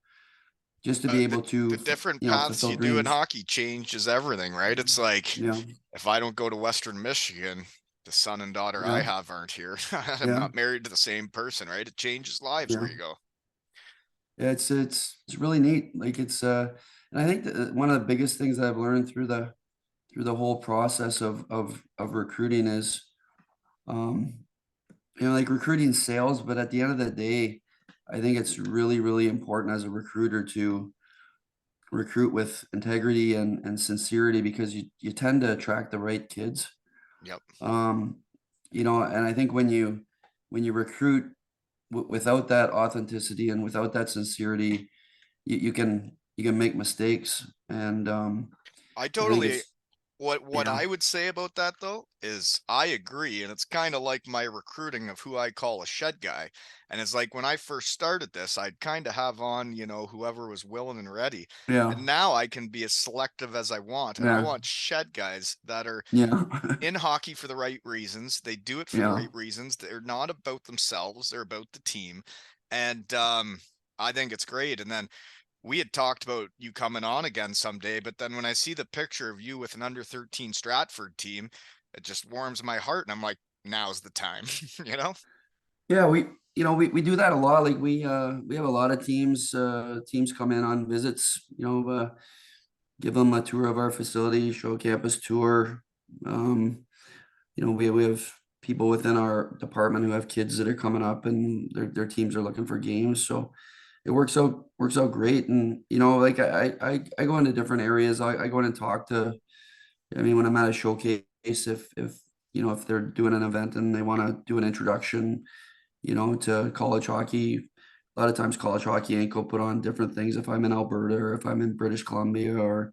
Speaker 2: just to be
Speaker 1: The
Speaker 2: able to
Speaker 1: different paths
Speaker 2: fulfill
Speaker 1: you do in
Speaker 2: dreams.
Speaker 1: hockey changes everything, right? It's like
Speaker 2: Yeah,
Speaker 1: if I don't go to Western Michigan, the son and daughter I
Speaker 2: yeah,
Speaker 1: have aren't here. I'm
Speaker 2: yeah,
Speaker 1: not married to the same person, right? It changes lives
Speaker 2: yeah.
Speaker 1: where you go.
Speaker 2: Yeah, it's really neat. Like and I think that one of the biggest things that I've learned through the whole process of recruiting is um like recruiting sales, but at the end of the day, I think it's really, really important as a recruiter to recruit with integrity and sincerity, because you tend to attract the right kids.
Speaker 1: Yep.
Speaker 2: Um, and I think when you recruit without that authenticity and without that sincerity, you can make mistakes. And
Speaker 1: I
Speaker 2: I think
Speaker 1: totally
Speaker 2: it's
Speaker 1: what
Speaker 2: yeah,
Speaker 1: I would say about that though is I agree, and it's kind of like my recruiting of who I call a shed guy. And it's like when I first started this, I'd kind of have on, whoever was willing and ready.
Speaker 2: yeah,
Speaker 1: And now I can be as selective as I want, and I
Speaker 2: yeah,
Speaker 1: want shed guys that are
Speaker 2: yeah,
Speaker 1: in hockey for the right reasons. They do it for the
Speaker 2: yeah.
Speaker 1: right reasons. They're not about themselves, they're about the team. And I think it's great. And then we had talked about you coming on again someday, but then when I see the picture of you with an under 13 Stratford team, it just warms my heart. And I'm like, now's the time, you know?
Speaker 2: Yeah, we do that a lot. Like we have a lot of teams come in on visits, give them a tour of our facility, show a campus tour. Um, we have people within our department who have kids that are coming up, and their teams are looking for games. So it works out great. And like I go into different areas. I go in and talk to, I mean, when I'm at a showcase, if they're doing an event and they want to do an introduction, to college hockey. A lot of times college hockey Inc. will put on different things. If I'm in Alberta or if I'm in British Columbia or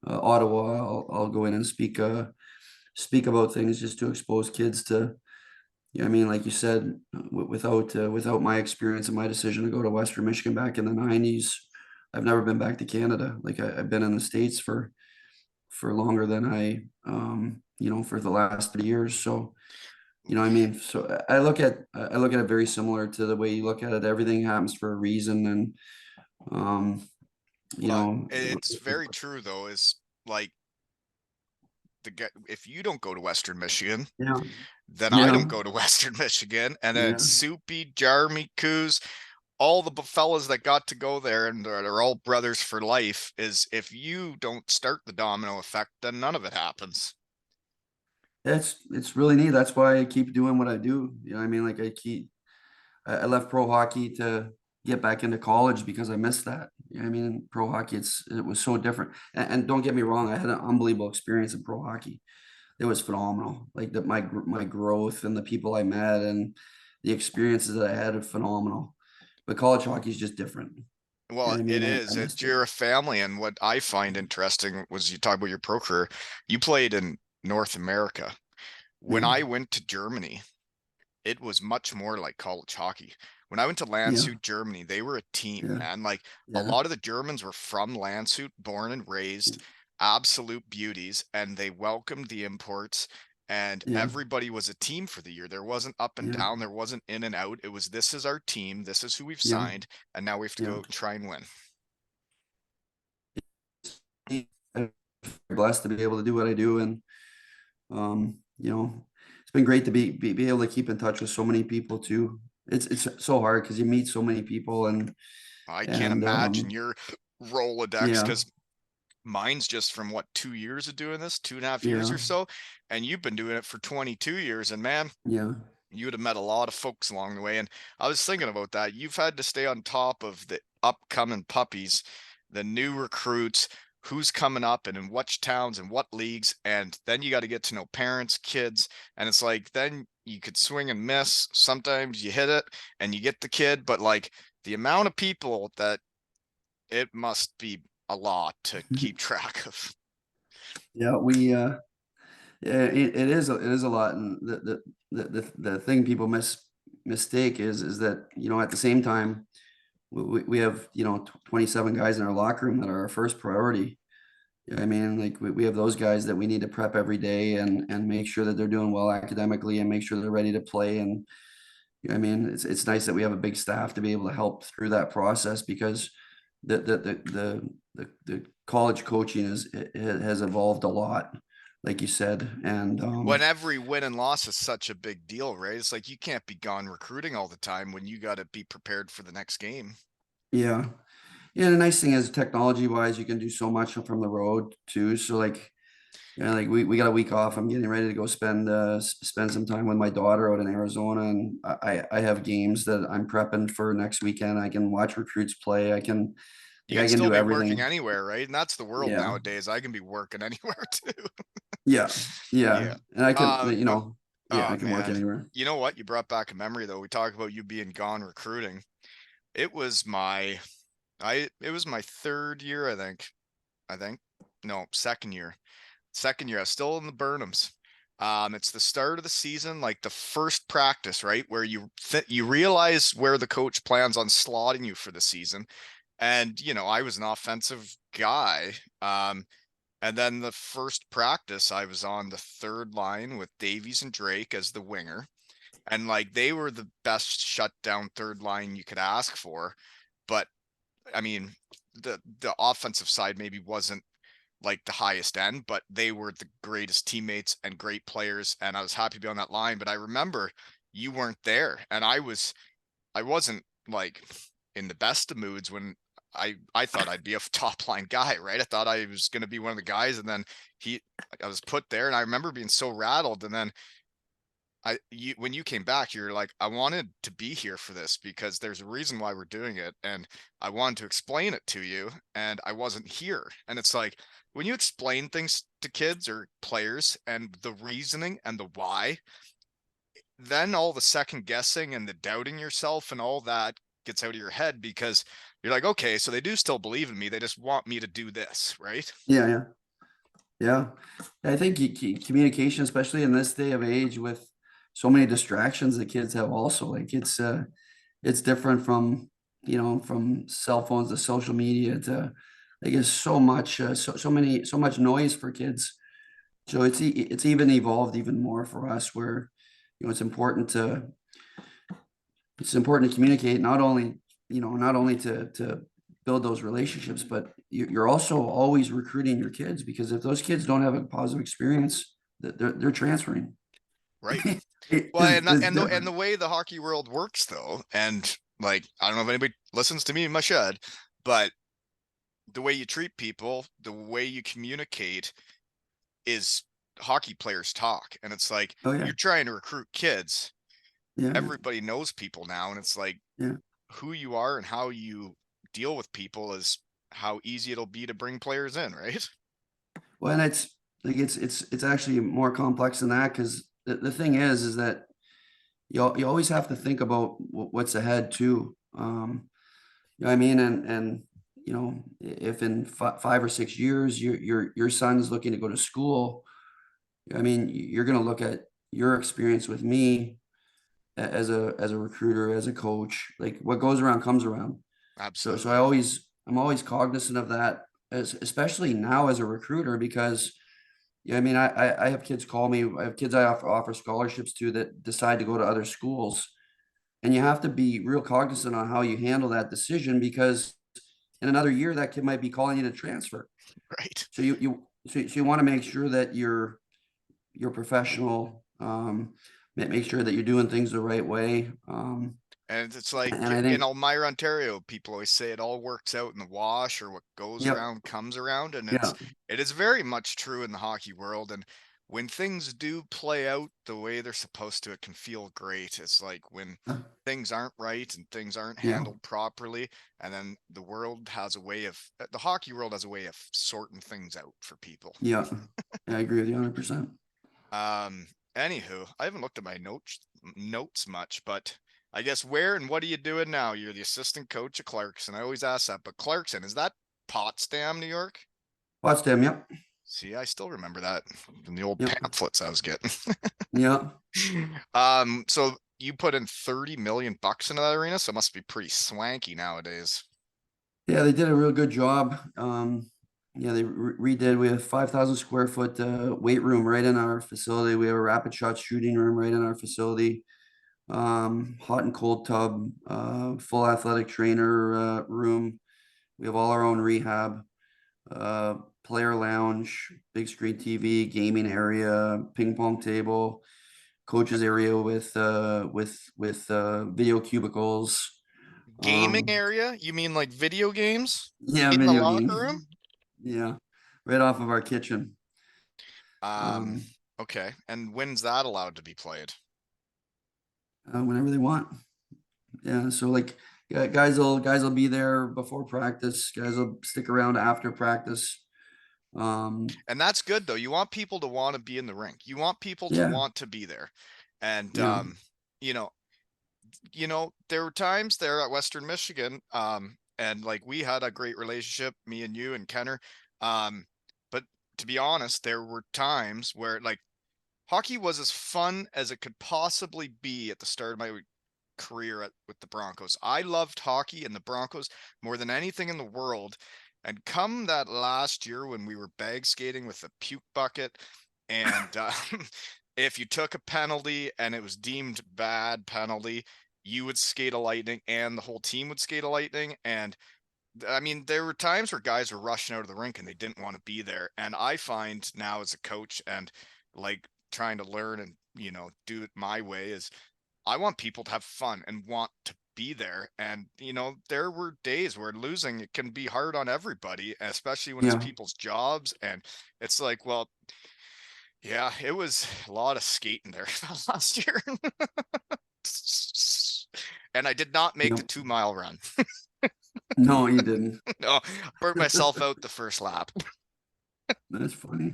Speaker 2: Ottawa, I'll go in and speak about things just to expose kids to, I mean, like you said, without my experience and my decision to go to Western Michigan back in the 90s, I've never been back to Canada. Like I've been in the States for longer than for the last 3 years. So I mean, so I look at it very similar to the way you look at it. Everything happens for a reason, and Um, you
Speaker 1: Well,
Speaker 2: know,
Speaker 1: it's very true though, is like if you don't go to Western Michigan,
Speaker 2: yeah,
Speaker 1: then I
Speaker 2: yeah,
Speaker 1: don't go to Western Michigan. And then
Speaker 2: yeah.
Speaker 1: Soupy, Jeremy, Coos, all the fellas that got to go there and are all brothers for life, is if you don't start the domino effect, then none of it happens.
Speaker 2: It's really neat. That's why I keep doing what I do. You know, what I mean, like I left pro hockey to get back into college because I missed that. You know, what I mean, pro hockey, it was so different. And don't get me wrong, I had an unbelievable experience in pro hockey. It was phenomenal. Like that, my growth and the people I met and the experiences that I had are phenomenal. But college hockey is just different. You know
Speaker 1: Well,
Speaker 2: what I
Speaker 1: it
Speaker 2: mean? I
Speaker 1: is.
Speaker 2: missed
Speaker 1: It's
Speaker 2: it.
Speaker 1: you're a family, and what I find interesting was you talk about your pro career. You played in North America. When
Speaker 2: Yeah,
Speaker 1: I went to Germany, it was much more like college hockey. When I went to
Speaker 2: yeah,
Speaker 1: Landshut, Germany, they were a team,
Speaker 2: yeah,
Speaker 1: man. Like a
Speaker 2: yeah,
Speaker 1: lot of the Germans were from Landshut, born and raised, absolute beauties, and they welcomed the imports. And
Speaker 2: yeah,
Speaker 1: everybody was a team for the year. There wasn't up and
Speaker 2: yeah,
Speaker 1: down, there wasn't in and out. It was this is our team, this is who we've
Speaker 2: yeah,
Speaker 1: signed, and now we have to
Speaker 2: yeah.
Speaker 1: go out and try and win.
Speaker 2: I'm blessed to be able to do what I do, and it's been great to be able to keep in touch with so many people too. It's so hard because you meet so many people
Speaker 1: I can't
Speaker 2: and
Speaker 1: imagine your Rolodex
Speaker 2: yeah,
Speaker 1: because mine's just from what, 2 years of doing this, 2.5 years
Speaker 2: yeah,
Speaker 1: or so. And you've been doing it for 22 years. And man,
Speaker 2: yeah,
Speaker 1: you would have met a lot of folks along the way. And I was thinking about that. You've had to stay on top of the upcoming puppies, the new recruits, who's coming up and in which towns and what leagues. And then you got to get to know parents, kids. And it's like, then you could swing and miss. Sometimes you hit it and you get the kid, but like the amount of people that it must be a lot to keep track of.
Speaker 2: yeah. Yeah, it is a lot, and the thing people mistake is that at the same time we have 27 guys in our locker room that are our first priority. I mean, like we have those guys that we need to prep every day and make sure that they're doing well academically and make sure they're ready to play. And I mean, it's nice that we have a big staff to be able to help through that process because the college coaching has evolved a lot, like you said. And
Speaker 1: When every win and loss is such a big deal, right? It's like you can't be gone recruiting all the time when you got to be prepared for the next game.
Speaker 2: yeah, yeah. The nice thing is technology wise, you can do so much from the road too. So like we got a week off. I'm getting ready to go spend some time with my daughter out in Arizona, and I have games that I'm prepping for next weekend. I can watch recruits play.
Speaker 1: You
Speaker 2: I
Speaker 1: can
Speaker 2: can
Speaker 1: still
Speaker 2: do
Speaker 1: be working
Speaker 2: everything.
Speaker 1: anywhere, right? And that's the world
Speaker 2: Yeah,
Speaker 1: nowadays. I can be working anywhere too.
Speaker 2: yeah, yeah.
Speaker 1: Yeah.
Speaker 2: And I can
Speaker 1: Uh, uh,
Speaker 2: yeah,
Speaker 1: oh
Speaker 2: I can work
Speaker 1: man.
Speaker 2: anywhere.
Speaker 1: You know what? You brought back a memory though. We talk about you being gone recruiting. It was my it was my third year, I think. I think. No, second year. Second year, I was still in the Burnhams. It's the start of the season, like the first practice, right, where you realize where the coach plans on slotting you for the season. And I was an offensive guy. And then the first practice, I was on the third line with Davies and Drake as the winger, and like they were the best shutdown third line you could ask for. But I mean, the offensive side maybe wasn't like the highest end, but they were the greatest teammates and great players. And I was happy to be on that line. But I remember you weren't there. And I wasn't like in the best of moods when I thought I'd be a top line guy, right? I thought I was gonna be one of the guys. And then I was put there and I remember being so rattled. And then when you came back, you're like, I wanted to be here for this because there's a reason why we're doing it. And I wanted to explain it to you, and I wasn't here. And it's like when you explain things to kids or players and the reasoning and the why, then all the second guessing and the doubting yourself and all that gets out of your head because you're like, okay, so they do still believe in me. They just want me to do this, right?
Speaker 2: Yeah, yeah, yeah. I think communication, especially in this day of age with so many distractions that kids have also, like it's different from from cell phones to social media to like it's so much so much noise for kids. So it's even evolved even more for us where it's important to communicate not only not only to build those relationships, but you're also always recruiting your kids, because if those kids don't have a positive experience, they're transferring.
Speaker 1: Right.
Speaker 2: It
Speaker 1: Well,
Speaker 2: is it's
Speaker 1: and the
Speaker 2: different.
Speaker 1: way the hockey world works though, and like I don't know if anybody listens to me in my shed, but the way you treat people, the way you communicate is hockey players talk. And it's like
Speaker 2: Oh yeah,
Speaker 1: you're trying to recruit kids.
Speaker 2: yeah,
Speaker 1: Everybody knows people now, and it's like
Speaker 2: yeah.
Speaker 1: who you are and how you deal with people is how easy it'll be to bring players in, right?
Speaker 2: Well, and it's like it's actually more complex than that, because the thing is that you always have to think about what's ahead too. You know what I mean? And if in 5 or 6 years your son's looking to go to school, I mean, you're going to look at your experience with me as a recruiter, as a coach. Like, what goes around comes around. So
Speaker 1: Absolutely.
Speaker 2: I'm always cognizant of that, especially now as a recruiter, because yeah, I mean, I have kids call me. I have kids I offer scholarships to that decide to go to other schools, and you have to be real cognizant on how you handle that decision, because in another year that kid might be calling you to transfer.
Speaker 1: Right.
Speaker 2: So you want to make sure that you're professional. Make sure that you're doing things the right way.
Speaker 1: And it's like
Speaker 2: And I
Speaker 1: in
Speaker 2: think,
Speaker 1: Elmira, Ontario, people always say it all works out in the wash, or what goes
Speaker 2: yep,
Speaker 1: around comes around. And
Speaker 2: yeah,
Speaker 1: it is very much true in the hockey world. And when things do play out the way they're supposed to, it can feel great. It's like when things aren't right and things aren't
Speaker 2: yeah,
Speaker 1: handled properly, and then the hockey world has a way of sorting things out for people.
Speaker 2: yeah. I agree with you 100%.
Speaker 1: Um, Anywho, I haven't looked at my notes much, but I guess where and what are you doing now? You're the assistant coach at Clarkson. I always ask that, but Clarkson, is that Potsdam, New York?
Speaker 2: Potsdam, yep,
Speaker 1: See, I still remember that from the old
Speaker 2: yep,
Speaker 1: pamphlets I was getting.
Speaker 2: yeah.
Speaker 1: So you put in 30 million bucks into that arena, so it must be pretty swanky nowadays.
Speaker 2: Yeah, they did a real good job. Yeah, they redid. We have 5,000 square foot weight room right in our facility. We have a rapid shot shooting room right in our facility. Hot and cold tub, full athletic trainer room. We have all our own rehab, player lounge, big screen TV, gaming area, ping pong table, coaches area with video cubicles.
Speaker 1: Gaming
Speaker 2: Um,
Speaker 1: area? You mean like video games
Speaker 2: yeah,
Speaker 1: in the
Speaker 2: video
Speaker 1: locker
Speaker 2: games.
Speaker 1: room?
Speaker 2: Yeah, right off of our kitchen.
Speaker 1: Um,
Speaker 2: Um,
Speaker 1: okay. And when's that allowed to be played?
Speaker 2: Whenever they want. Yeah, so like, yeah, guys will be there before practice. Guys will stick around after practice.
Speaker 1: And that's good though. You want people to want to be in the rink. You want people to
Speaker 2: Yeah,
Speaker 1: want to be there. And
Speaker 2: yeah,
Speaker 1: you know, there were times there at Western Michigan, and like we had a great relationship, me and you and Kenner. But to be honest, there were times where like hockey was as fun as it could possibly be at the start of my career with the Broncos. I loved hockey and the Broncos more than anything in the world. And come that last year when we were bag skating with the puke bucket, and if you took a penalty and it was deemed bad penalty, you would skate a lightning and the whole team would skate a lightning. And I mean, there were times where guys were rushing out of the rink and they didn't want to be there. And I find now as a coach and like trying to learn and, do it my way is I want people to have fun and want to be there. And, there were days where losing it can be hard on everybody, especially when it's
Speaker 2: yeah,
Speaker 1: people's jobs. And it's like, well, yeah, it was a lot of skating there last year. And I did not make
Speaker 2: yeah.
Speaker 1: the 2 mile run.
Speaker 2: No, you didn't.
Speaker 1: No, burnt myself out the first lap.
Speaker 2: That's funny.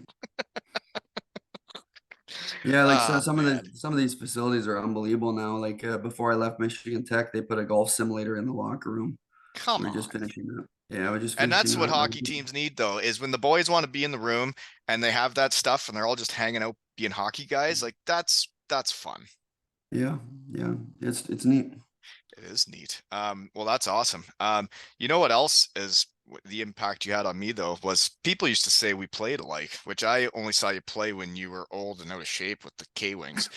Speaker 2: Yeah, like, so
Speaker 1: Oh man,
Speaker 2: some of these facilities are unbelievable now. Like, before I left Michigan Tech, they put a golf simulator in the locker room.
Speaker 1: come
Speaker 2: We were
Speaker 1: on.
Speaker 2: just finishing that. Yeah, we're just
Speaker 1: And
Speaker 2: finishing
Speaker 1: that's what
Speaker 2: that.
Speaker 1: hockey teams need though, is when the boys want to be in the room and they have that stuff and they're all just hanging out being hockey guys, like that's fun.
Speaker 2: Yeah, yeah, it's neat.
Speaker 1: It is neat. Well, that's awesome. You know what else is the impact you had on me though was people used to say we played alike, which I only saw you play when you were old and out of shape with the K-wings.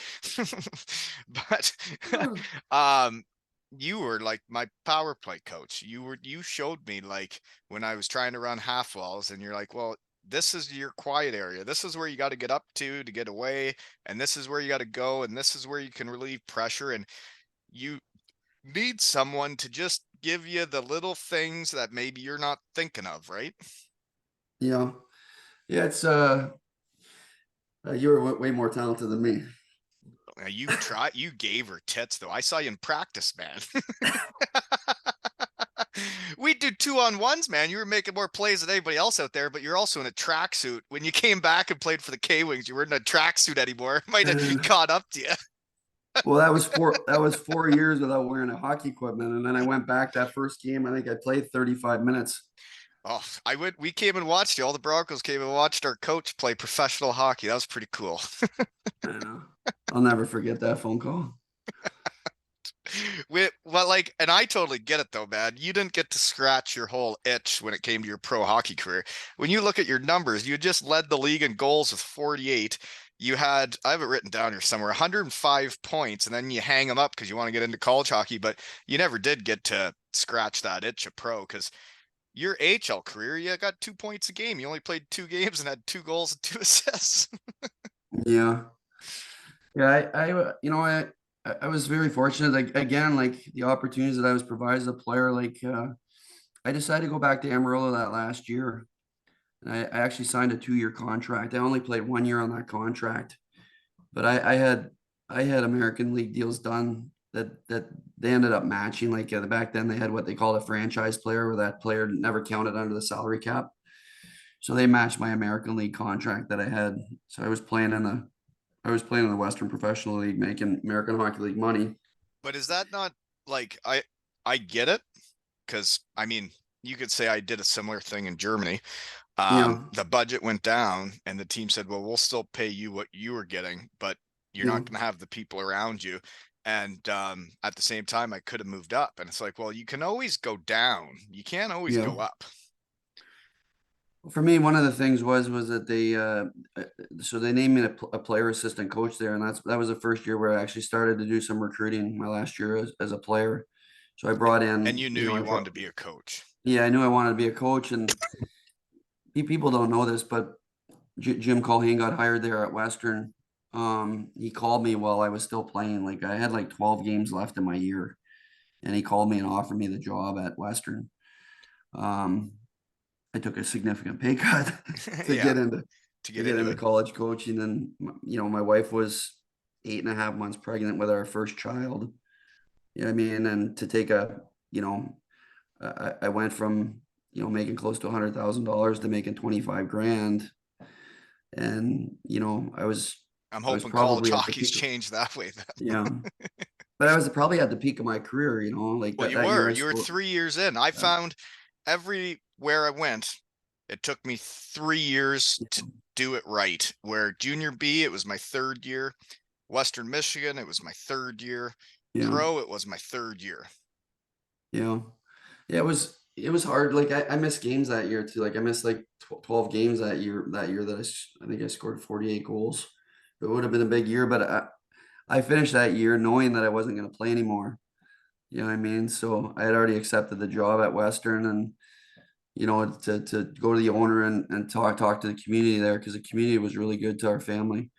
Speaker 1: But
Speaker 2: Oh,
Speaker 1: um you were like my power play coach. You showed me like when I was trying to run half walls, and you're like, well, this is your quiet area. This is where you got to get up to get away, and this is where you got to go, and this is where you can relieve pressure. And you need someone to just give you the little things that maybe you're not thinking of, right?
Speaker 2: Yeah. Yeah, it's you were way more talented than me.
Speaker 1: You gave her tits though. I saw you in practice, man. We do 2-on-1s, man. You were making more plays than anybody else out there, but you're also in a tracksuit. When you came back and played for the K Wings, you weren't in a tracksuit anymore. Might have
Speaker 2: And
Speaker 1: caught up to you.
Speaker 2: well, that was 4 years without wearing a hockey equipment. And then I went back that first game. I think I played 35 minutes.
Speaker 1: Oh, I would. We came and watched you. All the Broncos came and watched our coach play professional hockey. That was pretty cool.
Speaker 2: I know. I'll never forget that phone call.
Speaker 1: Well, like, and I totally get it though, man. You didn't get to scratch your whole itch when it came to your pro hockey career. When you look at your numbers, you just led the league in goals with 48. You had, I have it written down here somewhere, 105 points, and then you hang them up because you want to get into college hockey, but you never did get to scratch that itch of pro because your AHL career, you got 2 points a game. You only played 2 games and had 2 goals and 2 assists.
Speaker 2: Yeah. Yeah, I was very fortunate. Like again, like the opportunities that I was provided as a player, I decided to go back to Amarillo that last year. And I actually signed a 2-year contract. I only played 1 year on that contract, but I had American League deals done that they ended up matching. Back then they had what they called a franchise player, where that player never counted under the salary cap. So they matched my American League contract that I had. So I was playing in the Western Professional League, making American Hockey League money.
Speaker 1: But is that not like I get it because I mean you could say I did a similar thing in Germany.
Speaker 2: Yeah,
Speaker 1: The budget went down, and the team said, "Well, we'll still pay you what you were getting, but you're
Speaker 2: yeah,
Speaker 1: not going to have the people around you." And at the same time, I could have moved up, and it's like, well, you can always go down. You can't always
Speaker 2: yeah.
Speaker 1: go up.
Speaker 2: For me, one of the things was that so they named me a player assistant coach there, and that was the first year where I actually started to do some recruiting. My last year as a player, so I brought
Speaker 1: And
Speaker 2: in,
Speaker 1: you knew you wanted to be a coach.
Speaker 2: yeah, I knew I wanted to be a coach, and people don't know this, but Jim Colhane got hired there at Western. He called me while I was still playing. Like I had like 12 games left in my year, and he called me and offered me the job at Western. Um, I took a significant pay cut to
Speaker 1: Yeah,
Speaker 2: get into
Speaker 1: to get into it.
Speaker 2: college coaching. And my wife was 8.5 months pregnant with our first child. You know what I mean? And to take I went from making close to $100,000 to making 25 grand, and
Speaker 1: I'm
Speaker 2: I was
Speaker 1: hoping college
Speaker 2: probably at the
Speaker 1: hockey's
Speaker 2: peak.
Speaker 1: changed that way then.
Speaker 2: Yeah, but I was probably at the peak of my career. Like
Speaker 1: Well,
Speaker 2: that year I
Speaker 1: you were
Speaker 2: scored.
Speaker 1: 3 years in. I found everywhere I went, it took me 3 years to do it right. Where junior B, it was my third year. Western Michigan, it was my third year.
Speaker 2: Yeah,
Speaker 1: Pro, it was my third year.
Speaker 2: yeah, yeah. It was hard. Like I missed games that year too. Like I missed like 12 games that year. I think I scored 48 goals. It would have been a big year, but I finished that year knowing that I wasn't going to play anymore. You know what I mean? So I had already accepted the job at Western, and to go to the owner and talk to the community there, because the community was really good to our family,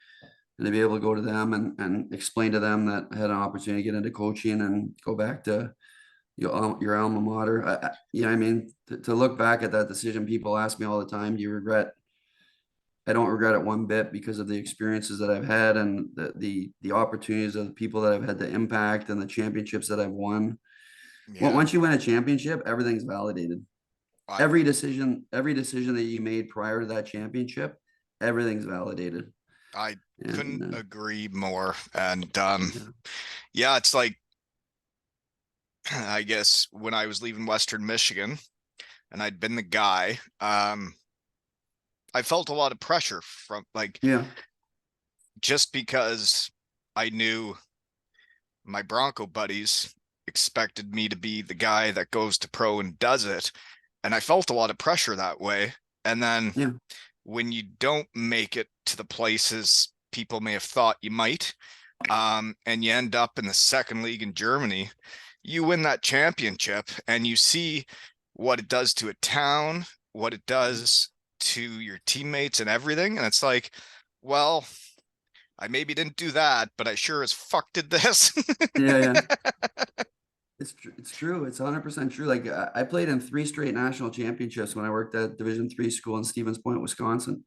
Speaker 2: and to be able to go to them and explain to them that I had an opportunity to get into coaching and go back to your alma mater. I mean, to look back at that decision, people ask me all the time, do you regret? I don't regret it one bit, because of the experiences that I've had, and the opportunities of the people that I've had to impact, and the championships that I've won.
Speaker 1: Yeah.
Speaker 2: Once you win a championship, everything's validated.
Speaker 1: I
Speaker 2: Every decision that you made prior to that championship, everything's validated.
Speaker 1: I couldn't
Speaker 2: And
Speaker 1: agree more. And
Speaker 2: yeah,
Speaker 1: yeah, it's like I guess when I was leaving Western Michigan and I'd been the guy, I felt a lot of pressure from like
Speaker 2: yeah,
Speaker 1: just because I knew my Bronco buddies expected me to be the guy that goes to pro and does it. And I felt a lot of pressure that way. And then
Speaker 2: yeah,
Speaker 1: when you don't make it to the places people may have thought you might, and you end up in the second league in Germany, you win that championship and you see what it does to a town, what it does to your teammates and everything. And it's like, well, I maybe didn't do that, but I sure as fuck did this.
Speaker 2: Yeah, yeah. It's true. It's 100% true. Like I played in three straight national championships when I worked at Division III school in Stevens Point, Wisconsin.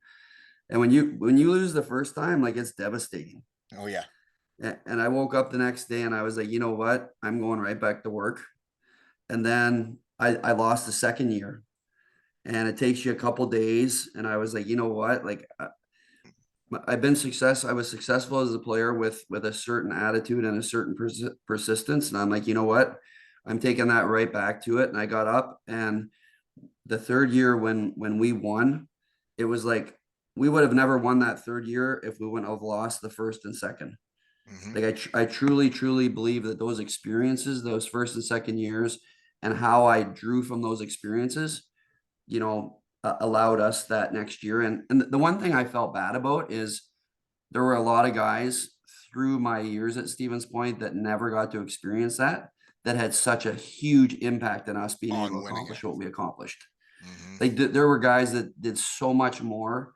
Speaker 2: And when you lose the first time, like it's devastating.
Speaker 1: Oh yeah.
Speaker 2: And I woke up the next day and I was like, you know what? I'm going right back to work. And then I lost the second year, and it takes you a couple days. And I was like, you know what? Like I was successful as a player with a certain attitude and a certain persistence. And I'm like, you know what? I'm taking that right back to it. And I got up, and the third year when we won, it was like we would have never won that third year if we wouldn't have lost the first and second.
Speaker 1: Hmm.
Speaker 2: Like I truly believe that those experiences, those first and second years, and how I drew from those experiences, allowed us that next year. And the one thing I felt bad about is there were a lot of guys through my years at Stevens Point that never got to experience that had such a huge impact on us being able
Speaker 1: On
Speaker 2: to
Speaker 1: winning it.
Speaker 2: accomplish what we accomplished.
Speaker 1: Hmm.
Speaker 2: Like there were guys that did so much more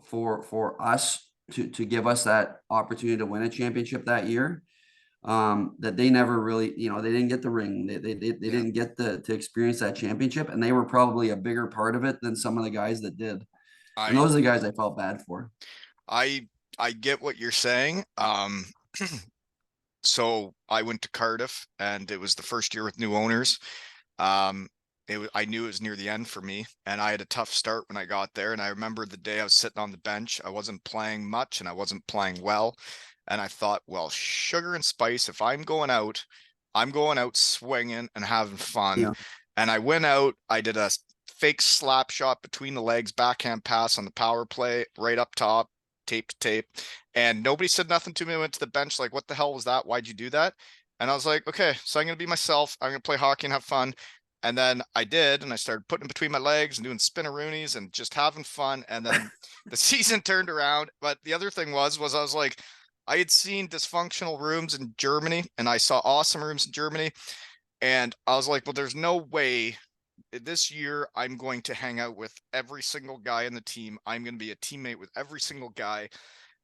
Speaker 2: for us to give us that opportunity to win a championship that year, that they never really, they didn't get the ring. They
Speaker 1: Yeah.
Speaker 2: didn't get to experience that championship, and they were probably a bigger part of it than some of the guys that did. And
Speaker 1: I
Speaker 2: those are the guys I felt bad for.
Speaker 1: I I get what you're saying. So I went to Cardiff and it was the first year with new owners. Um, I knew it was near the end for me, and I had a tough start when I got there. And I remember the day I was sitting on the bench, I wasn't playing much and I wasn't playing well. And I thought, well, sugar and spice, if I'm going out swinging and having fun.
Speaker 2: Yeah,
Speaker 1: And I went out, I did a fake slap shot between the legs, backhand pass on the power play, right up top, tape to tape. And nobody said nothing to me. I went to the bench, like, what the hell was that? Why'd you do that? And I was like, okay, so I'm going to be myself. I'm going to play hockey and have fun. And then I did, and I started putting it between my legs and doing spinaroonies and just having fun. And then the season turned around. But the other thing was I was like, I had seen dysfunctional rooms in Germany, and I saw awesome rooms in Germany. And I was like, well, there's no way this year I'm going to hang out with every single guy in the team. I'm going to be a teammate with every single guy.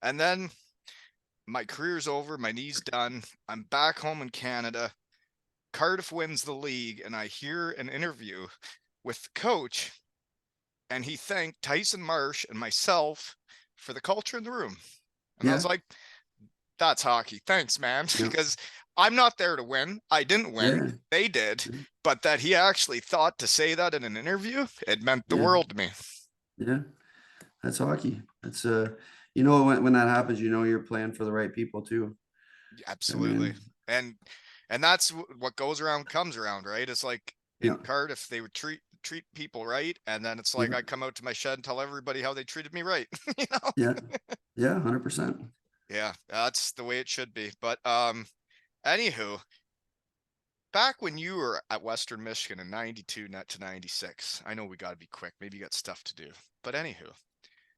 Speaker 1: And then my career's over, my knee's done. I'm back home in Canada. Cardiff wins the league, and I hear an interview with the coach, and he thanked Tyson Marsh and myself for the culture in the room. And I was
Speaker 2: yeah,
Speaker 1: like, that's hockey. Thanks, man.
Speaker 2: yeah,
Speaker 1: Because I'm not there to win. I didn't win.
Speaker 2: yeah,
Speaker 1: They did. But that he actually thought to say that in an interview, it meant the
Speaker 2: yeah,
Speaker 1: world to me.
Speaker 2: yeah. That's hockey. That's when that happens, you're playing for the right people too. I
Speaker 1: Absolutely.
Speaker 2: mean,
Speaker 1: And that's what goes around comes around, right? It's like
Speaker 2: yeah,
Speaker 1: in Cardiff, they would treat people right, and then it's like
Speaker 2: yeah,
Speaker 1: I come out to my shed and tell everybody how they treated me right. You know?
Speaker 2: yeah, yeah, 100%.
Speaker 1: Yeah, that's the way it should be. But anywho, back when you were at Western Michigan in 92 net to 96, I know we got to be quick. Maybe you got stuff to do. But anywho,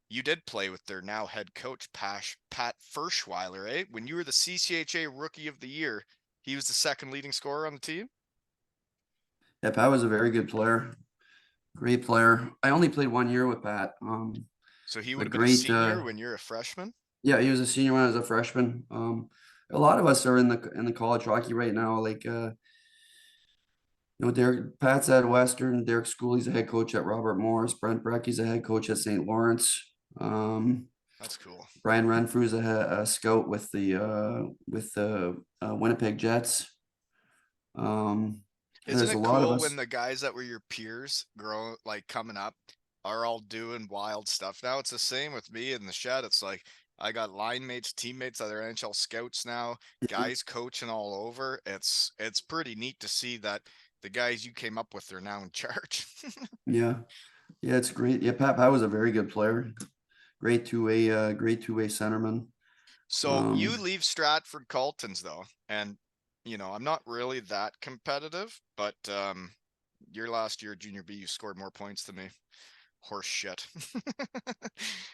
Speaker 1: you did play with their now head coach, Pat Ferschweiler, eh? When you were the CCHA Rookie of the Year, he was the second leading scorer on the team.
Speaker 2: Yeah, Pat was a very good player, great player. I only played 1 year with Pat.
Speaker 1: So he would
Speaker 2: But
Speaker 1: have been a
Speaker 2: great.
Speaker 1: senior when you're a freshman.
Speaker 2: Yeah, he was a senior when I was a freshman. A lot of us are in the college hockey right now. Like Derek Pat's at Western, Derek Schooley's a head coach at Robert Morris, Brent Brecky's a head coach at St. Lawrence. Um,
Speaker 1: That's cool.
Speaker 2: Brian Renfrew's a scout with the Winnipeg Jets. And
Speaker 1: Isn't
Speaker 2: there's a
Speaker 1: it
Speaker 2: lot of
Speaker 1: cool when
Speaker 2: us.
Speaker 1: the guys that were your peers grow like coming up are all doing wild stuff? Now it's the same with me in the shed. It's like I got line mates, teammates that are NHL scouts now,
Speaker 2: Yeah,
Speaker 1: guys coaching all over. It's pretty neat to see that the guys you came up with are now in charge.
Speaker 2: yeah, yeah, it's great. Yeah, Pat was a very good player. Great two-way centerman.
Speaker 1: So you
Speaker 2: Um,
Speaker 1: leave Stratford Coltons though, and I'm not really that competitive, but your last year junior B, you scored more points than me. horse shit.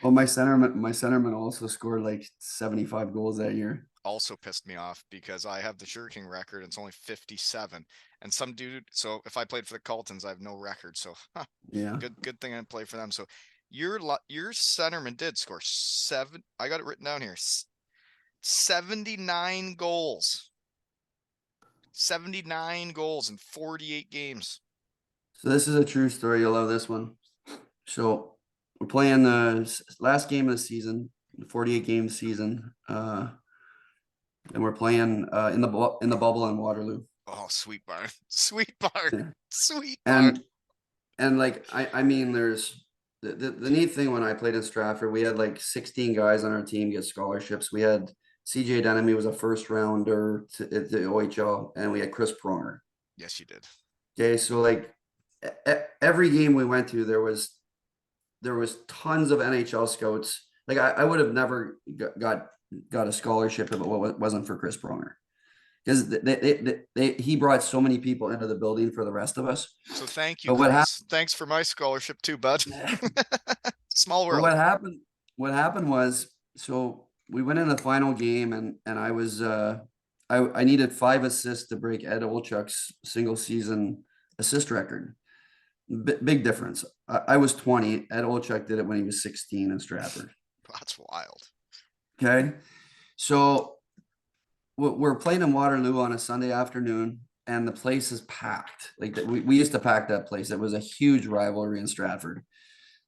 Speaker 2: Well, my centerman also scored like 75 goals that year.
Speaker 1: Also pissed me off because I have the Sugar King record. It's only 57, and some dude. So if I played for the Coltons, I have no record. So huh,
Speaker 2: Yeah.
Speaker 1: good thing I didn't play for them. So your centerman did score seven. I got it written down here. 79 goals. 79 goals in 48 games.
Speaker 2: So this is a true story. You'll love this one. So we're playing the last game of the season, the 48 game season, and we're playing in the bubble in Waterloo.
Speaker 1: Oh, sweet barn. Sweet barn.
Speaker 2: Yeah.
Speaker 1: Sweet barn.
Speaker 2: And like I mean, there's the neat thing when I played in Stratford, we had like 16 guys on our team get scholarships. We had CJ Denemy was a first rounder to the OHL, and we had Chris Pronger.
Speaker 1: Yes, you did.
Speaker 2: Okay, so like every game we went to, there was tons of NHL scouts. Like I would have never got a scholarship if it wasn't for Chris Pronger, because he brought so many people into the building for the rest of us.
Speaker 1: So thank you,
Speaker 2: But what
Speaker 1: Chris. Thanks for my scholarship too, bud.
Speaker 2: happened?
Speaker 1: Small
Speaker 2: But
Speaker 1: world.
Speaker 2: what happened was, so we went in the final game, and I was I needed 5 assists to break Ed Olchuk's single season assist record. Big difference. I was 20. Ed Olchuk did it when he was 16 in Stratford.
Speaker 1: That's wild.
Speaker 2: Okay. So we're playing in Waterloo on a Sunday afternoon, and the place is packed. Like we used to pack that place. It was a huge rivalry in Stratford.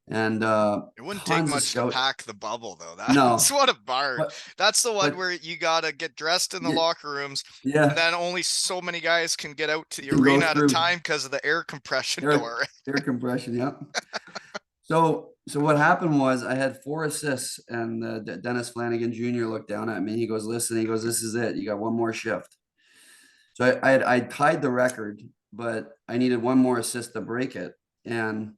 Speaker 2: And
Speaker 1: It wouldn't take
Speaker 2: tons of
Speaker 1: much to
Speaker 2: scout.
Speaker 1: pack the bubble, though. That's
Speaker 2: No,
Speaker 1: what a barn.
Speaker 2: but
Speaker 1: That's the one
Speaker 2: but
Speaker 1: where you gotta get dressed in the
Speaker 2: yeah,
Speaker 1: locker rooms, and
Speaker 2: yeah,
Speaker 1: then only so many guys can get out to the
Speaker 2: can go
Speaker 1: arena at a
Speaker 2: through
Speaker 1: time because of the air compression
Speaker 2: air
Speaker 1: door.
Speaker 2: air compression. Yep. So what happened was I had 4 assists, and Dennis Flanagan Jr. looked down at me. He goes, "Listen," he goes, "This is it. You got one more shift." So I tied the record, but I needed one more assist to break it. And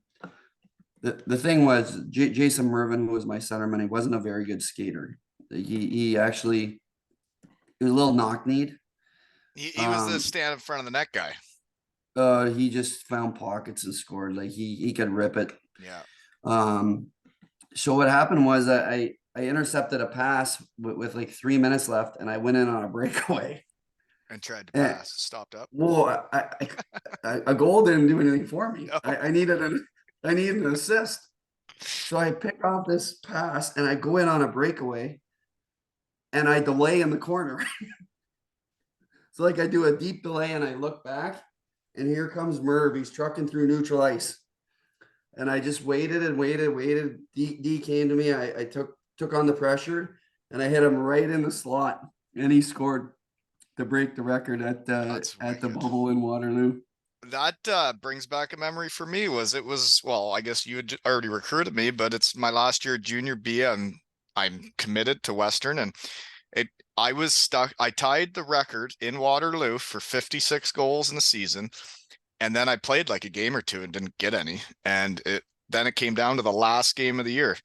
Speaker 2: the thing was, Jason Mervin, who was my centerman, he wasn't a very good skater. He actually he was a little knock kneed.
Speaker 1: He was the
Speaker 2: Um,
Speaker 1: stand in front of the net guy.
Speaker 2: he just found pockets and scored. Like he could rip it.
Speaker 1: Yeah,
Speaker 2: Um, so what happened was that I intercepted a pass with like 3 minutes left, and I went in on a breakaway.
Speaker 1: and tried to
Speaker 2: And
Speaker 1: pass. Stopped up.
Speaker 2: well, a goal didn't do anything for me.
Speaker 1: No.
Speaker 2: I needed an assist. So I pick off this pass and I go in on a breakaway, and I delay in the corner. So like I do a deep delay and I look back, and here comes Merv. He's trucking through neutral ice. And I just waited and waited. D came to me. I took on the pressure, and I hit him right in the slot, and he scored to break the record
Speaker 1: That's
Speaker 2: at the
Speaker 1: wicked.
Speaker 2: bubble in Waterloo.
Speaker 1: That brings back a memory for me. Well, I guess you had already recruited me, but it's my last year junior B, and I'm committed to Western, and it I was stuck. I tied the record in Waterloo for 56 goals in the season, and then I played like a game or two and didn't get any. And then it came down to the last game of the year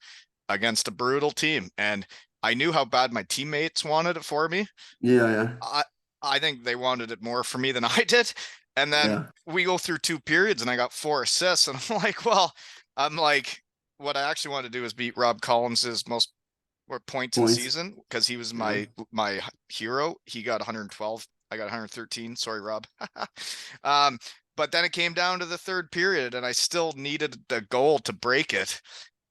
Speaker 1: against a brutal team, and I knew how bad my teammates wanted it for me.
Speaker 2: Yeah, yeah,
Speaker 1: I I think they wanted it more for me than I did. And then
Speaker 2: yeah.
Speaker 1: we go through 2 periods and I got 4 assists. And I'm like, well, I'm like, what I actually want to do is beat Rob Collins's most points in
Speaker 2: Points.
Speaker 1: season because he was
Speaker 2: Yeah,
Speaker 1: my hero. He got 112. I got 113. Sorry, Rob. um, but then it came down to the third period and I still needed the goal to break it.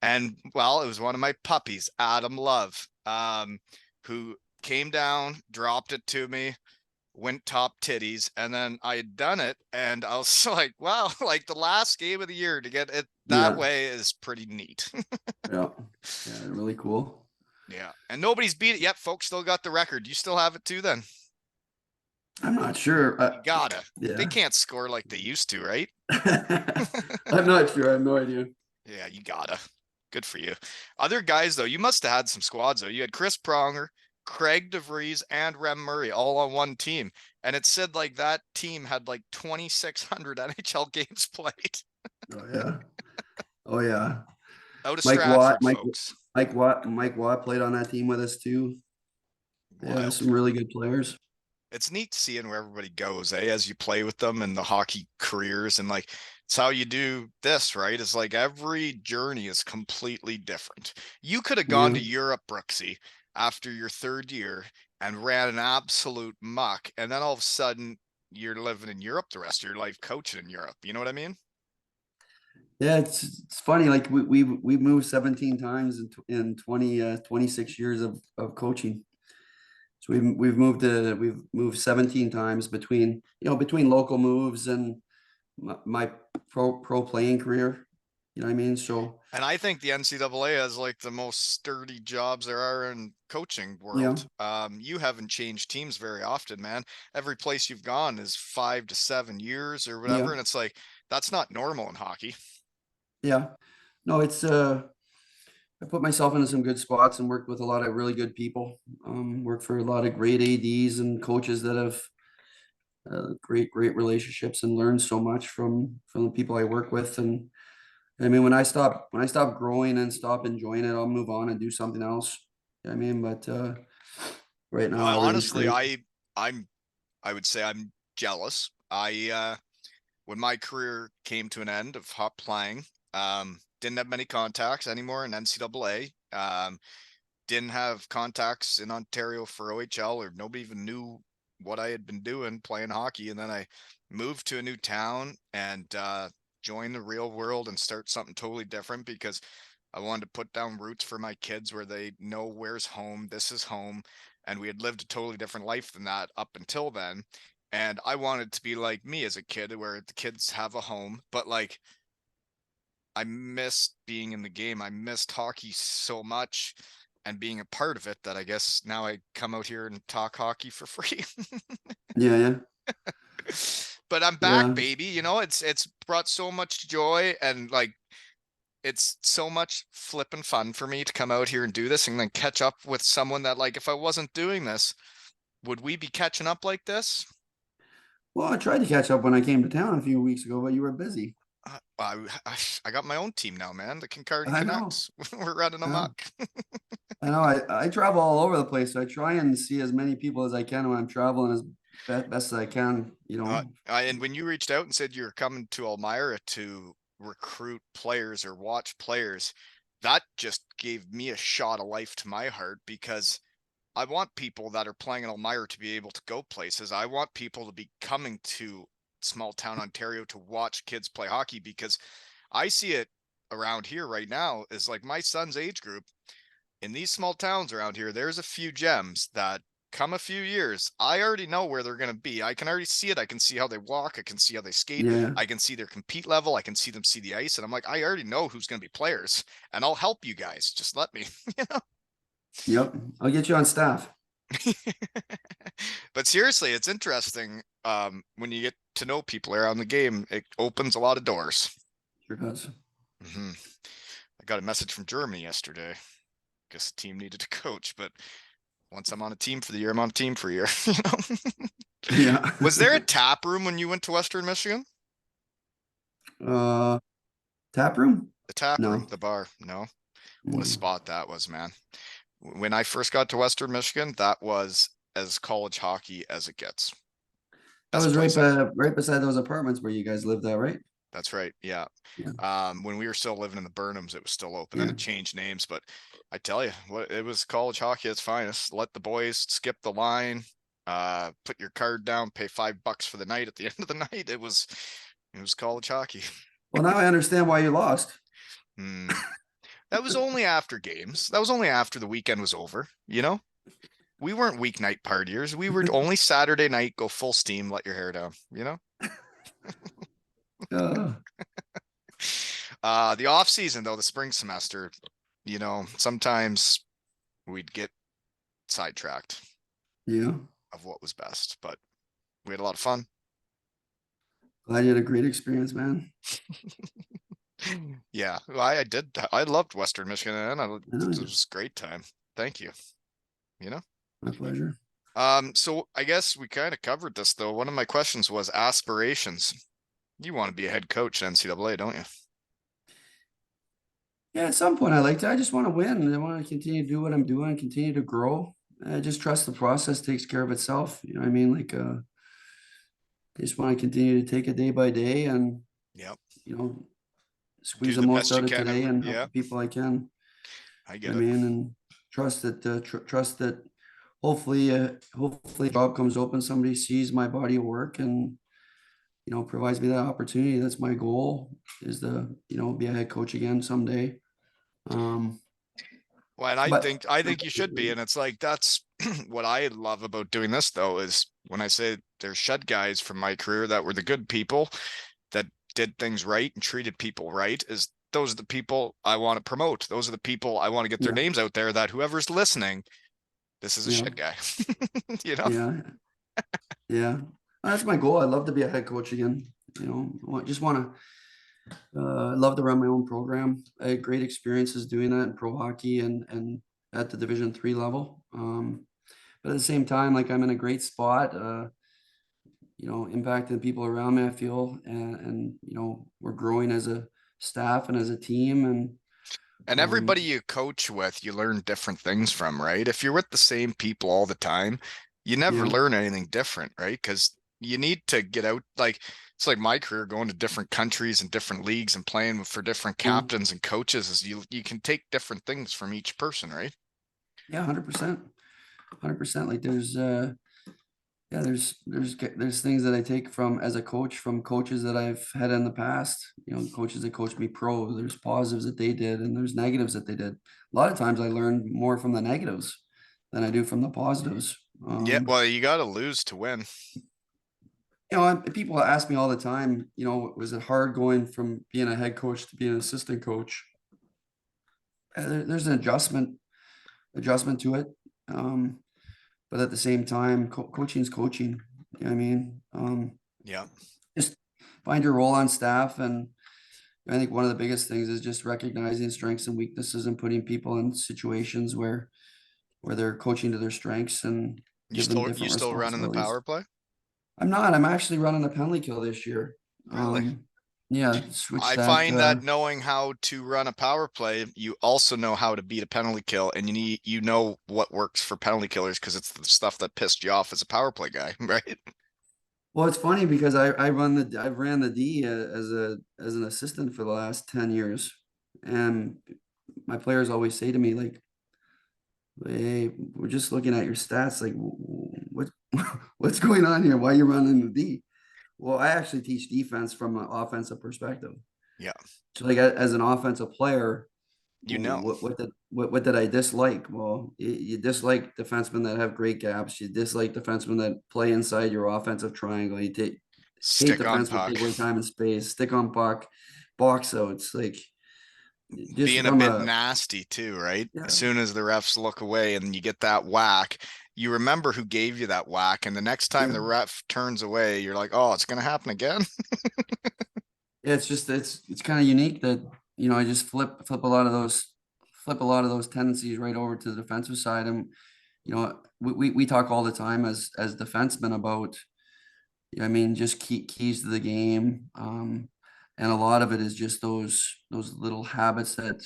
Speaker 1: And well, it was one of my puppies, Adam Love, who came down, dropped it to me, went top titties, and then I had done it, and I was like, wow, like the last game of the year to get it that
Speaker 2: yeah,
Speaker 1: way is pretty neat.
Speaker 2: yeah, yeah. Really cool.
Speaker 1: Yeah, and nobody's beat it yet, folks. Still got the record. You still have it too, then?
Speaker 2: I'm not sure.
Speaker 1: You gotta. They
Speaker 2: Yeah.
Speaker 1: can't score like they used to, right?
Speaker 2: I'm not sure. I have no idea.
Speaker 1: Yeah, you gotta. Good for you. Other guys, though, you must have had some squads, though. You had Chris Pronger, Craig DeVries, and Rem Murray all on one team. And it said like that team had like 2,600 NHL games played.
Speaker 2: Oh yeah. Oh yeah.
Speaker 1: Out of
Speaker 2: Mike Watt,
Speaker 1: Stratford, folks.
Speaker 2: Mike Watt played on that team with us too. Yeah,
Speaker 1: Wild.
Speaker 2: some really good players.
Speaker 1: It's neat seeing where everybody goes, as you play with them and the hockey careers. And like It's how you do this, right? It's like every journey is completely different. You could have gone
Speaker 2: Yeah.
Speaker 1: to Europe, Brooksy, after your third year and ran an absolute muck, and then all of a sudden you're living in Europe the rest of your life, coaching in Europe. You know what I mean?
Speaker 2: Yeah, it's funny. Like we've moved 17 times in 26 years of coaching. So we've moved 17 times between, between local moves and my pro playing career. You know what I mean? So
Speaker 1: And I think the NCAA has like the most sturdy jobs there are in coaching
Speaker 2: yeah,
Speaker 1: world. You haven't changed teams very often, man. Every place you've gone is 5 to 7 years or whatever,
Speaker 2: yeah,
Speaker 1: and it's like that's not normal in hockey.
Speaker 2: yeah. No, it's I put myself into some good spots and worked with a lot of really good people. Worked for a lot of great ADs and coaches that have great relationships and learned so much from the people I work with. And I mean, when I stop growing and stop enjoying it, I'll move on and do something else. I mean, but right now
Speaker 1: I
Speaker 2: everything's
Speaker 1: honestly,
Speaker 2: great.
Speaker 1: I'm, I would say I'm jealous. When my career came to an end of hop playing, didn't have many contacts anymore in NCAA. Didn't have contacts in Ontario for OHL, or nobody even knew what I had been doing playing hockey. And then I moved to a new town and joined the real world and start something totally different because I wanted to put down roots for my kids where they know where's home, this is home. And we had lived a totally different life than that up until then. And I wanted to be like me as a kid, where the kids have a home, but like I missed being in the game. I missed hockey so much and being a part of it that I guess now I come out here and talk hockey for free.
Speaker 2: Yeah, yeah,
Speaker 1: But I'm back,
Speaker 2: yeah,
Speaker 1: baby. It's brought so much joy, and like it's so much flipping fun for me to come out here and do this and then catch up with someone that, like, if I wasn't doing this, would we be catching up like this?
Speaker 2: well, I tried to catch up when I came to town a few weeks ago, but you were busy.
Speaker 1: I got my own team now, man. The Kincardine
Speaker 2: I know.
Speaker 1: Canucks. We're running
Speaker 2: Yeah.
Speaker 1: amok.
Speaker 2: I know. I travel all over the place. So I try and see as many people as I can when I'm traveling as best as I can.
Speaker 1: And when you reached out and said you were coming to Elmira to recruit players or watch players, that just gave me a shot of life to my heart, because I want people that are playing in Elmira to be able to go places. I want people to be coming to small town Ontario to watch kids play hockey, because I see it around here right now is like my son's age group in these small towns around here. There's a few gems that come a few years, I already know where they're going to be. I can already see it. I can see how they walk. I can see how they skate.
Speaker 2: Yeah.
Speaker 1: I can see their compete level. I can see them see the ice. And I'm like, I already know who's going to be players, and I'll help you guys. Just let me, you know?
Speaker 2: Yep. I'll get you on staff.
Speaker 1: But seriously, it's interesting. When you get to know people around the game, it opens a lot of doors.
Speaker 2: Sure does.
Speaker 1: Hmm. I got a message from Germany yesterday. Guess the team needed a coach, but once I'm on a team for the year, I'm on a team for a year. You know?
Speaker 2: Yeah.
Speaker 1: Was there a tap room when you went to Western Michigan?
Speaker 2: uh, Tap room?
Speaker 1: The tap room,
Speaker 2: No.
Speaker 1: the bar? No. What a
Speaker 2: Mm.
Speaker 1: spot that was, man. When I first got to Western Michigan, that was as college hockey as it gets.
Speaker 2: That
Speaker 1: Best
Speaker 2: was
Speaker 1: place ever.
Speaker 2: right beside those apartments where you guys lived at, right?
Speaker 1: That's right. Yeah.
Speaker 2: Yeah.
Speaker 1: When we were still living in the Burnhams, it was still open, and
Speaker 2: Yeah.
Speaker 1: it changed names. But I tell you, what, it was college hockey at its finest. Let the boys skip the line, put your card down, pay $5 for the night. At the end of the night, it was college hockey.
Speaker 2: Well, now I understand why you lost.
Speaker 1: Hmm. That was only after games. That was only after the weekend was over. You know, we weren't weeknight partiers. We were only Saturday night, go full steam, let your hair down. You know,
Speaker 2: Uh,
Speaker 1: the off season though, the spring semester, sometimes we'd get sidetracked
Speaker 2: yeah.
Speaker 1: of what was best, but we had a lot of fun.
Speaker 2: Glad you had a great experience, man.
Speaker 1: Yeah, I did. I loved Western Michigan, and
Speaker 2: I know
Speaker 1: it
Speaker 2: you.
Speaker 1: was a great time. Thank you. You know.
Speaker 2: My pleasure.
Speaker 1: So I guess we kind of covered this though. One of my questions was aspirations. You want to be a head coach at NCAA, don't you?
Speaker 2: Yeah, at some point I just want to win. I want to continue to do what I'm doing, continue to grow. I just trust the process takes care of itself. You know what I mean? I just want to continue to take it day by day and
Speaker 1: Yep.
Speaker 2: you know, squeeze
Speaker 1: Do
Speaker 2: the
Speaker 1: the
Speaker 2: most
Speaker 1: best you
Speaker 2: out of
Speaker 1: can
Speaker 2: today
Speaker 1: every,
Speaker 2: and help
Speaker 1: yeah,
Speaker 2: the people I can.
Speaker 1: I
Speaker 2: I
Speaker 1: get it.
Speaker 2: mean, and trust that hopefully a job comes open, somebody sees my body of work and, provides me that opportunity. That's my goal, is to, be a head coach again someday. Um,
Speaker 1: Well, and
Speaker 2: but
Speaker 1: I think you should be. And it's like that's what I love about doing this though, is when I say there's shed guys from my career that were the good people that did things right and treated people right, is those are the people I want to promote. Those are the people I want to get their
Speaker 2: yeah,
Speaker 1: names out there, that whoever's listening, this is a
Speaker 2: yeah,
Speaker 1: shed guy. You know?
Speaker 2: yeah, yeah. That's my goal. I'd love to be a head coach again. Just want to. I love to run my own program. I had great experiences doing that in pro hockey and at the Division 3 level. But at the same time, like, I'm in a great spot. Impacting the people around me, I feel, and we're growing as a staff and as a team, and
Speaker 1: And everybody
Speaker 2: um,
Speaker 1: you coach with, you learn different things from, right? If you're with the same people all the time, you never
Speaker 2: yeah,
Speaker 1: learn anything different, right? Because you need to get out. Like, it's like my career, going to different countries and different leagues and playing for different
Speaker 2: yeah,
Speaker 1: captains and coaches, is you can take different things from each person, right?
Speaker 2: yeah, 100%, 100%. Like, yeah, there's things that I take from as a coach from coaches that I've had in the past. Coaches that coached me pro. There's positives that they did, and there's negatives that they did. A lot of times, I learn more from the negatives than I do from the positives.
Speaker 1: Yeah, well, you got to lose to win.
Speaker 2: People ask me all the time, was it hard going from being a head coach to being an assistant coach? There's an adjustment to it. Um, but at the same time, coaching is coaching. You know what I mean?
Speaker 1: Yeah,
Speaker 2: Just find your role on staff. And I think one of the biggest things is just recognizing strengths and weaknesses and putting people in situations where they're coaching to their strengths and give them
Speaker 1: you
Speaker 2: different
Speaker 1: still running the
Speaker 2: responsibilities.
Speaker 1: power play?
Speaker 2: I'm actually running a penalty kill this year.
Speaker 1: Really?
Speaker 2: Yeah, switch
Speaker 1: I
Speaker 2: that.
Speaker 1: find that knowing how to run a power play, you also know how to beat a penalty kill, and you know what works for penalty killers because it's the stuff that pissed you off as a power play guy, right?
Speaker 2: Well, it's funny because I've ran the D as an assistant for the last 10 years. And my players always say to me, like, hey, we're just looking at your stats. Like, what what's going on here? Why are you running the D? Well, I actually teach defense from an offensive perspective.
Speaker 1: Yeah,
Speaker 2: So, like, as an offensive player,
Speaker 1: you know.
Speaker 2: what did I dislike? Well, you dislike defensemen that have great gaps. You dislike defensemen that play inside your offensive triangle. Hate
Speaker 1: Stick on
Speaker 2: defensemen that
Speaker 1: puck.
Speaker 2: take away time and space, stick on puck, box outs. Like, just
Speaker 1: Being a
Speaker 2: from
Speaker 1: bit
Speaker 2: a
Speaker 1: nasty too, right? As
Speaker 2: yeah,
Speaker 1: soon as the refs look away and you get that whack, you remember who gave you that whack, and the next time
Speaker 2: yeah,
Speaker 1: the ref turns away, you're like, "Oh, it's gonna happen again."
Speaker 2: yeah. It's kind of unique that I just flip a lot of those tendencies right over to the defensive side. And we talk all the time as defensemen about, I mean, just keys to the game. And a lot of it is just those little habits that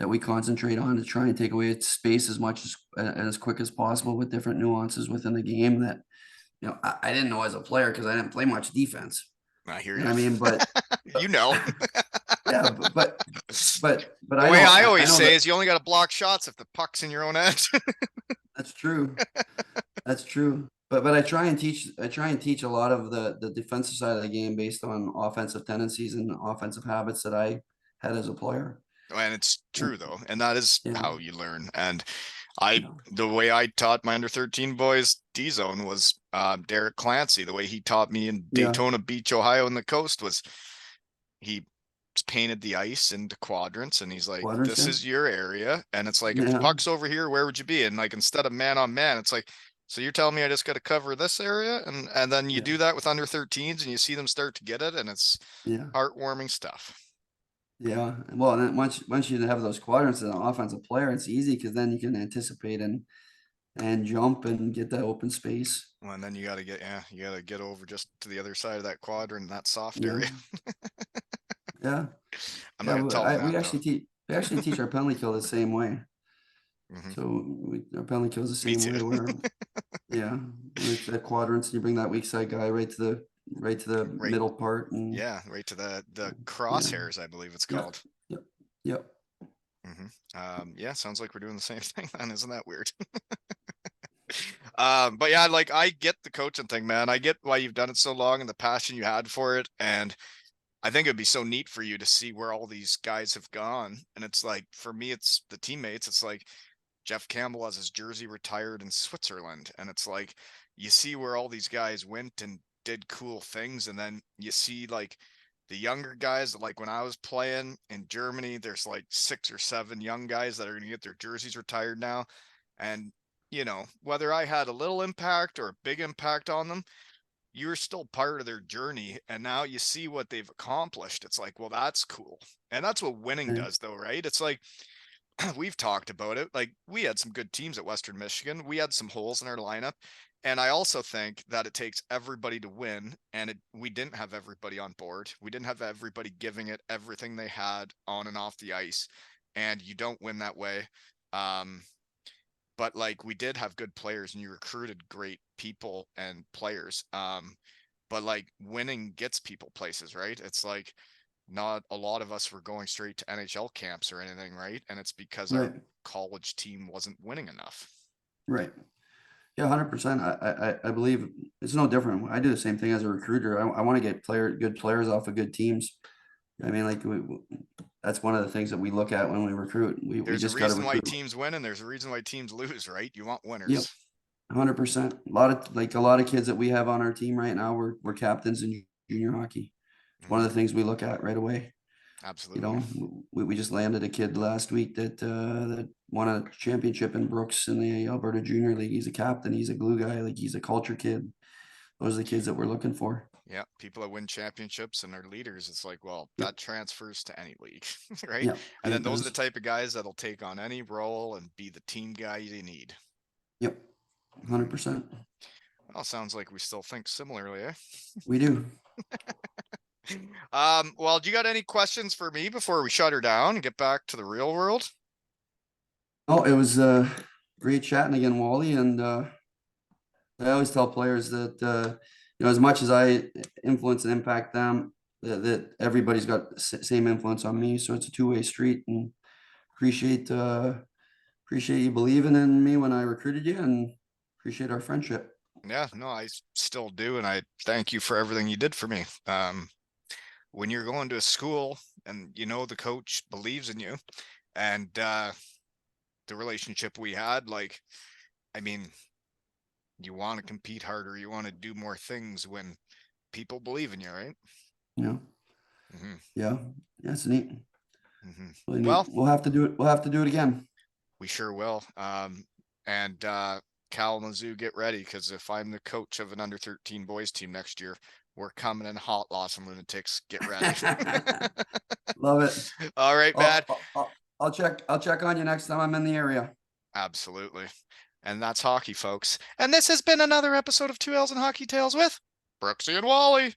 Speaker 2: we concentrate on to try and take away its space as much as quick as possible with different nuances within the game that I didn't know as a player because I didn't play much defense.
Speaker 1: I hear
Speaker 2: You
Speaker 1: you.
Speaker 2: know what I mean?
Speaker 1: You know.
Speaker 2: Yeah, but
Speaker 1: The
Speaker 2: I
Speaker 1: way
Speaker 2: know
Speaker 1: I
Speaker 2: I
Speaker 1: always
Speaker 2: know
Speaker 1: say
Speaker 2: that
Speaker 1: is you only got to block shots if the puck's in your own end.
Speaker 2: that's true. That's true. But I try and teach a lot of the defensive side of the game based on offensive tendencies and offensive habits that I had as a player.
Speaker 1: And it's
Speaker 2: And
Speaker 1: true though, and that is
Speaker 2: yeah,
Speaker 1: how you learn. And I,
Speaker 2: yeah,
Speaker 1: the way I taught my under 13 boys D zone was Derek Clancy. The way he taught me in
Speaker 2: yeah,
Speaker 1: Daytona Beach, Ohio, in the coast was he painted the ice into quadrants, and he's like,
Speaker 2: quadrants,
Speaker 1: "This
Speaker 2: yeah,
Speaker 1: is your area." And it's like, if the
Speaker 2: yeah,
Speaker 1: puck's over here, where would you be? And like, instead of man on man, it's like, so you're telling me I just got to cover this area, and then you
Speaker 2: yeah,
Speaker 1: do that with under 13s, and you see them start to get it, and it's
Speaker 2: yeah,
Speaker 1: heartwarming stuff.
Speaker 2: yeah. Well, and then once you have those quadrants as an offensive player, it's easy because then you can anticipate and jump and get that open space.
Speaker 1: Well, and then you got to get, yeah, you got to get over just to the other side of that quadrant, that soft
Speaker 2: Yeah,
Speaker 1: area.
Speaker 2: yeah,
Speaker 1: I'm not
Speaker 2: yeah.
Speaker 1: gonna tell them
Speaker 2: We
Speaker 1: that though.
Speaker 2: actually teach our penalty kill the same way.
Speaker 1: Hmm.
Speaker 2: So our penalty kill is the
Speaker 1: Me
Speaker 2: same
Speaker 1: too.
Speaker 2: way where, yeah, it's the quadrants, and you bring that weak side guy right to right to the
Speaker 1: Right.
Speaker 2: middle part, and
Speaker 1: Yeah, right to the
Speaker 2: yeah,
Speaker 1: crosshairs, I believe it's
Speaker 2: yep,
Speaker 1: called.
Speaker 2: yep, yep.
Speaker 1: Yeah, sounds like we're doing the same thing then. Isn't that weird? But yeah, like I get the coaching thing, man. I get why you've done it so long and the passion you had for it. And I think it'd be so neat for you to see where all these guys have gone. And it's like, for me, it's the teammates. It's like Jeff Campbell has his jersey retired in Switzerland. And it's like, you see where all these guys went and did cool things. And then you see like the younger guys, like when I was playing in Germany, there's like 6 or 7 young guys that are going to get their jerseys retired now. And, whether I had a little impact or a big impact on them, you're still part of their journey. And now you see what they've accomplished. It's like, well, that's cool. And that's what winning
Speaker 2: Right,
Speaker 1: does, though, right? It's like, we've talked about it. Like we had some good teams at Western Michigan. We had some holes in our lineup. And I also think that it takes everybody to win. And we didn't have everybody on board. We didn't have everybody giving it everything they had on and off the ice. And you don't win that way. Um, but like we did have good players and you recruited great people and players. But like winning gets people places, right? It's like not a lot of us were going straight to NHL camps or anything, right? And it's because our
Speaker 2: right,
Speaker 1: college team wasn't winning enough.
Speaker 2: right. Yeah, 100%. I believe it's no different. I do the same thing as a recruiter. I want to get good players off of good teams. I mean, like that's one of the things that we look at when we recruit. We
Speaker 1: There's a
Speaker 2: just got to
Speaker 1: reason why
Speaker 2: recruit.
Speaker 1: teams win and there's a reason why teams lose, right? You want
Speaker 2: Yep,
Speaker 1: winners.
Speaker 2: 100%. A lot of kids that we have on our team right now. We're captains in junior hockey. It's one of
Speaker 1: Hmm.
Speaker 2: the things we look at right away. You
Speaker 1: Absolutely.
Speaker 2: know, we just landed a kid last week that won a championship in Brooks in the Alberta Junior League. He's a captain. He's a glue guy. Like he's a culture kid. Those are the kids that we're looking for.
Speaker 1: Yeah, people that win championships and are leaders, it's like, well,
Speaker 2: Yep.
Speaker 1: that transfers to any league, right?
Speaker 2: Yep.
Speaker 1: And
Speaker 2: Yeah,
Speaker 1: then
Speaker 2: it
Speaker 1: those are the
Speaker 2: does.
Speaker 1: type of guys that'll take on any role and be the team guy you need.
Speaker 2: Yep.
Speaker 1: Hmm.
Speaker 2: 100%.
Speaker 1: Well, sounds like we still think similarly, eh?
Speaker 2: We do.
Speaker 1: Well, do you got any questions for me before we shut her down and get back to the real world?
Speaker 2: Oh, it was great chatting again, Wally. And I always tell players that as much as I influence and impact them, that everybody's got same influence on me. So it's a two-way street. And appreciate appreciate you believing in me when I recruited you, and appreciate our friendship.
Speaker 1: Yeah, no, I still do, and I thank you for everything you did for me. When you're going to a school and the coach believes in you, and the relationship we had, like, I mean, you want to compete harder, you want to do more things when people believe in you, right?
Speaker 2: Yeah,
Speaker 1: Hmm.
Speaker 2: yeah, that's neat.
Speaker 1: Hmm.
Speaker 2: Really neat.
Speaker 1: Well,
Speaker 2: We'll have to do it. We'll have to do it again.
Speaker 1: we sure will. And Kalamazoo, get ready, because if I'm the coach of an under 13 boys team next year, we're coming in hot, Lost and Lunatics. Get ready.
Speaker 2: Love it.
Speaker 1: All right, man.
Speaker 2: I'll check. I'll check on you next time I'm in the area.
Speaker 1: Absolutely. And that's hockey, folks. And this has been another episode of Two L's and Hockey Tales with Brooksy and Wally.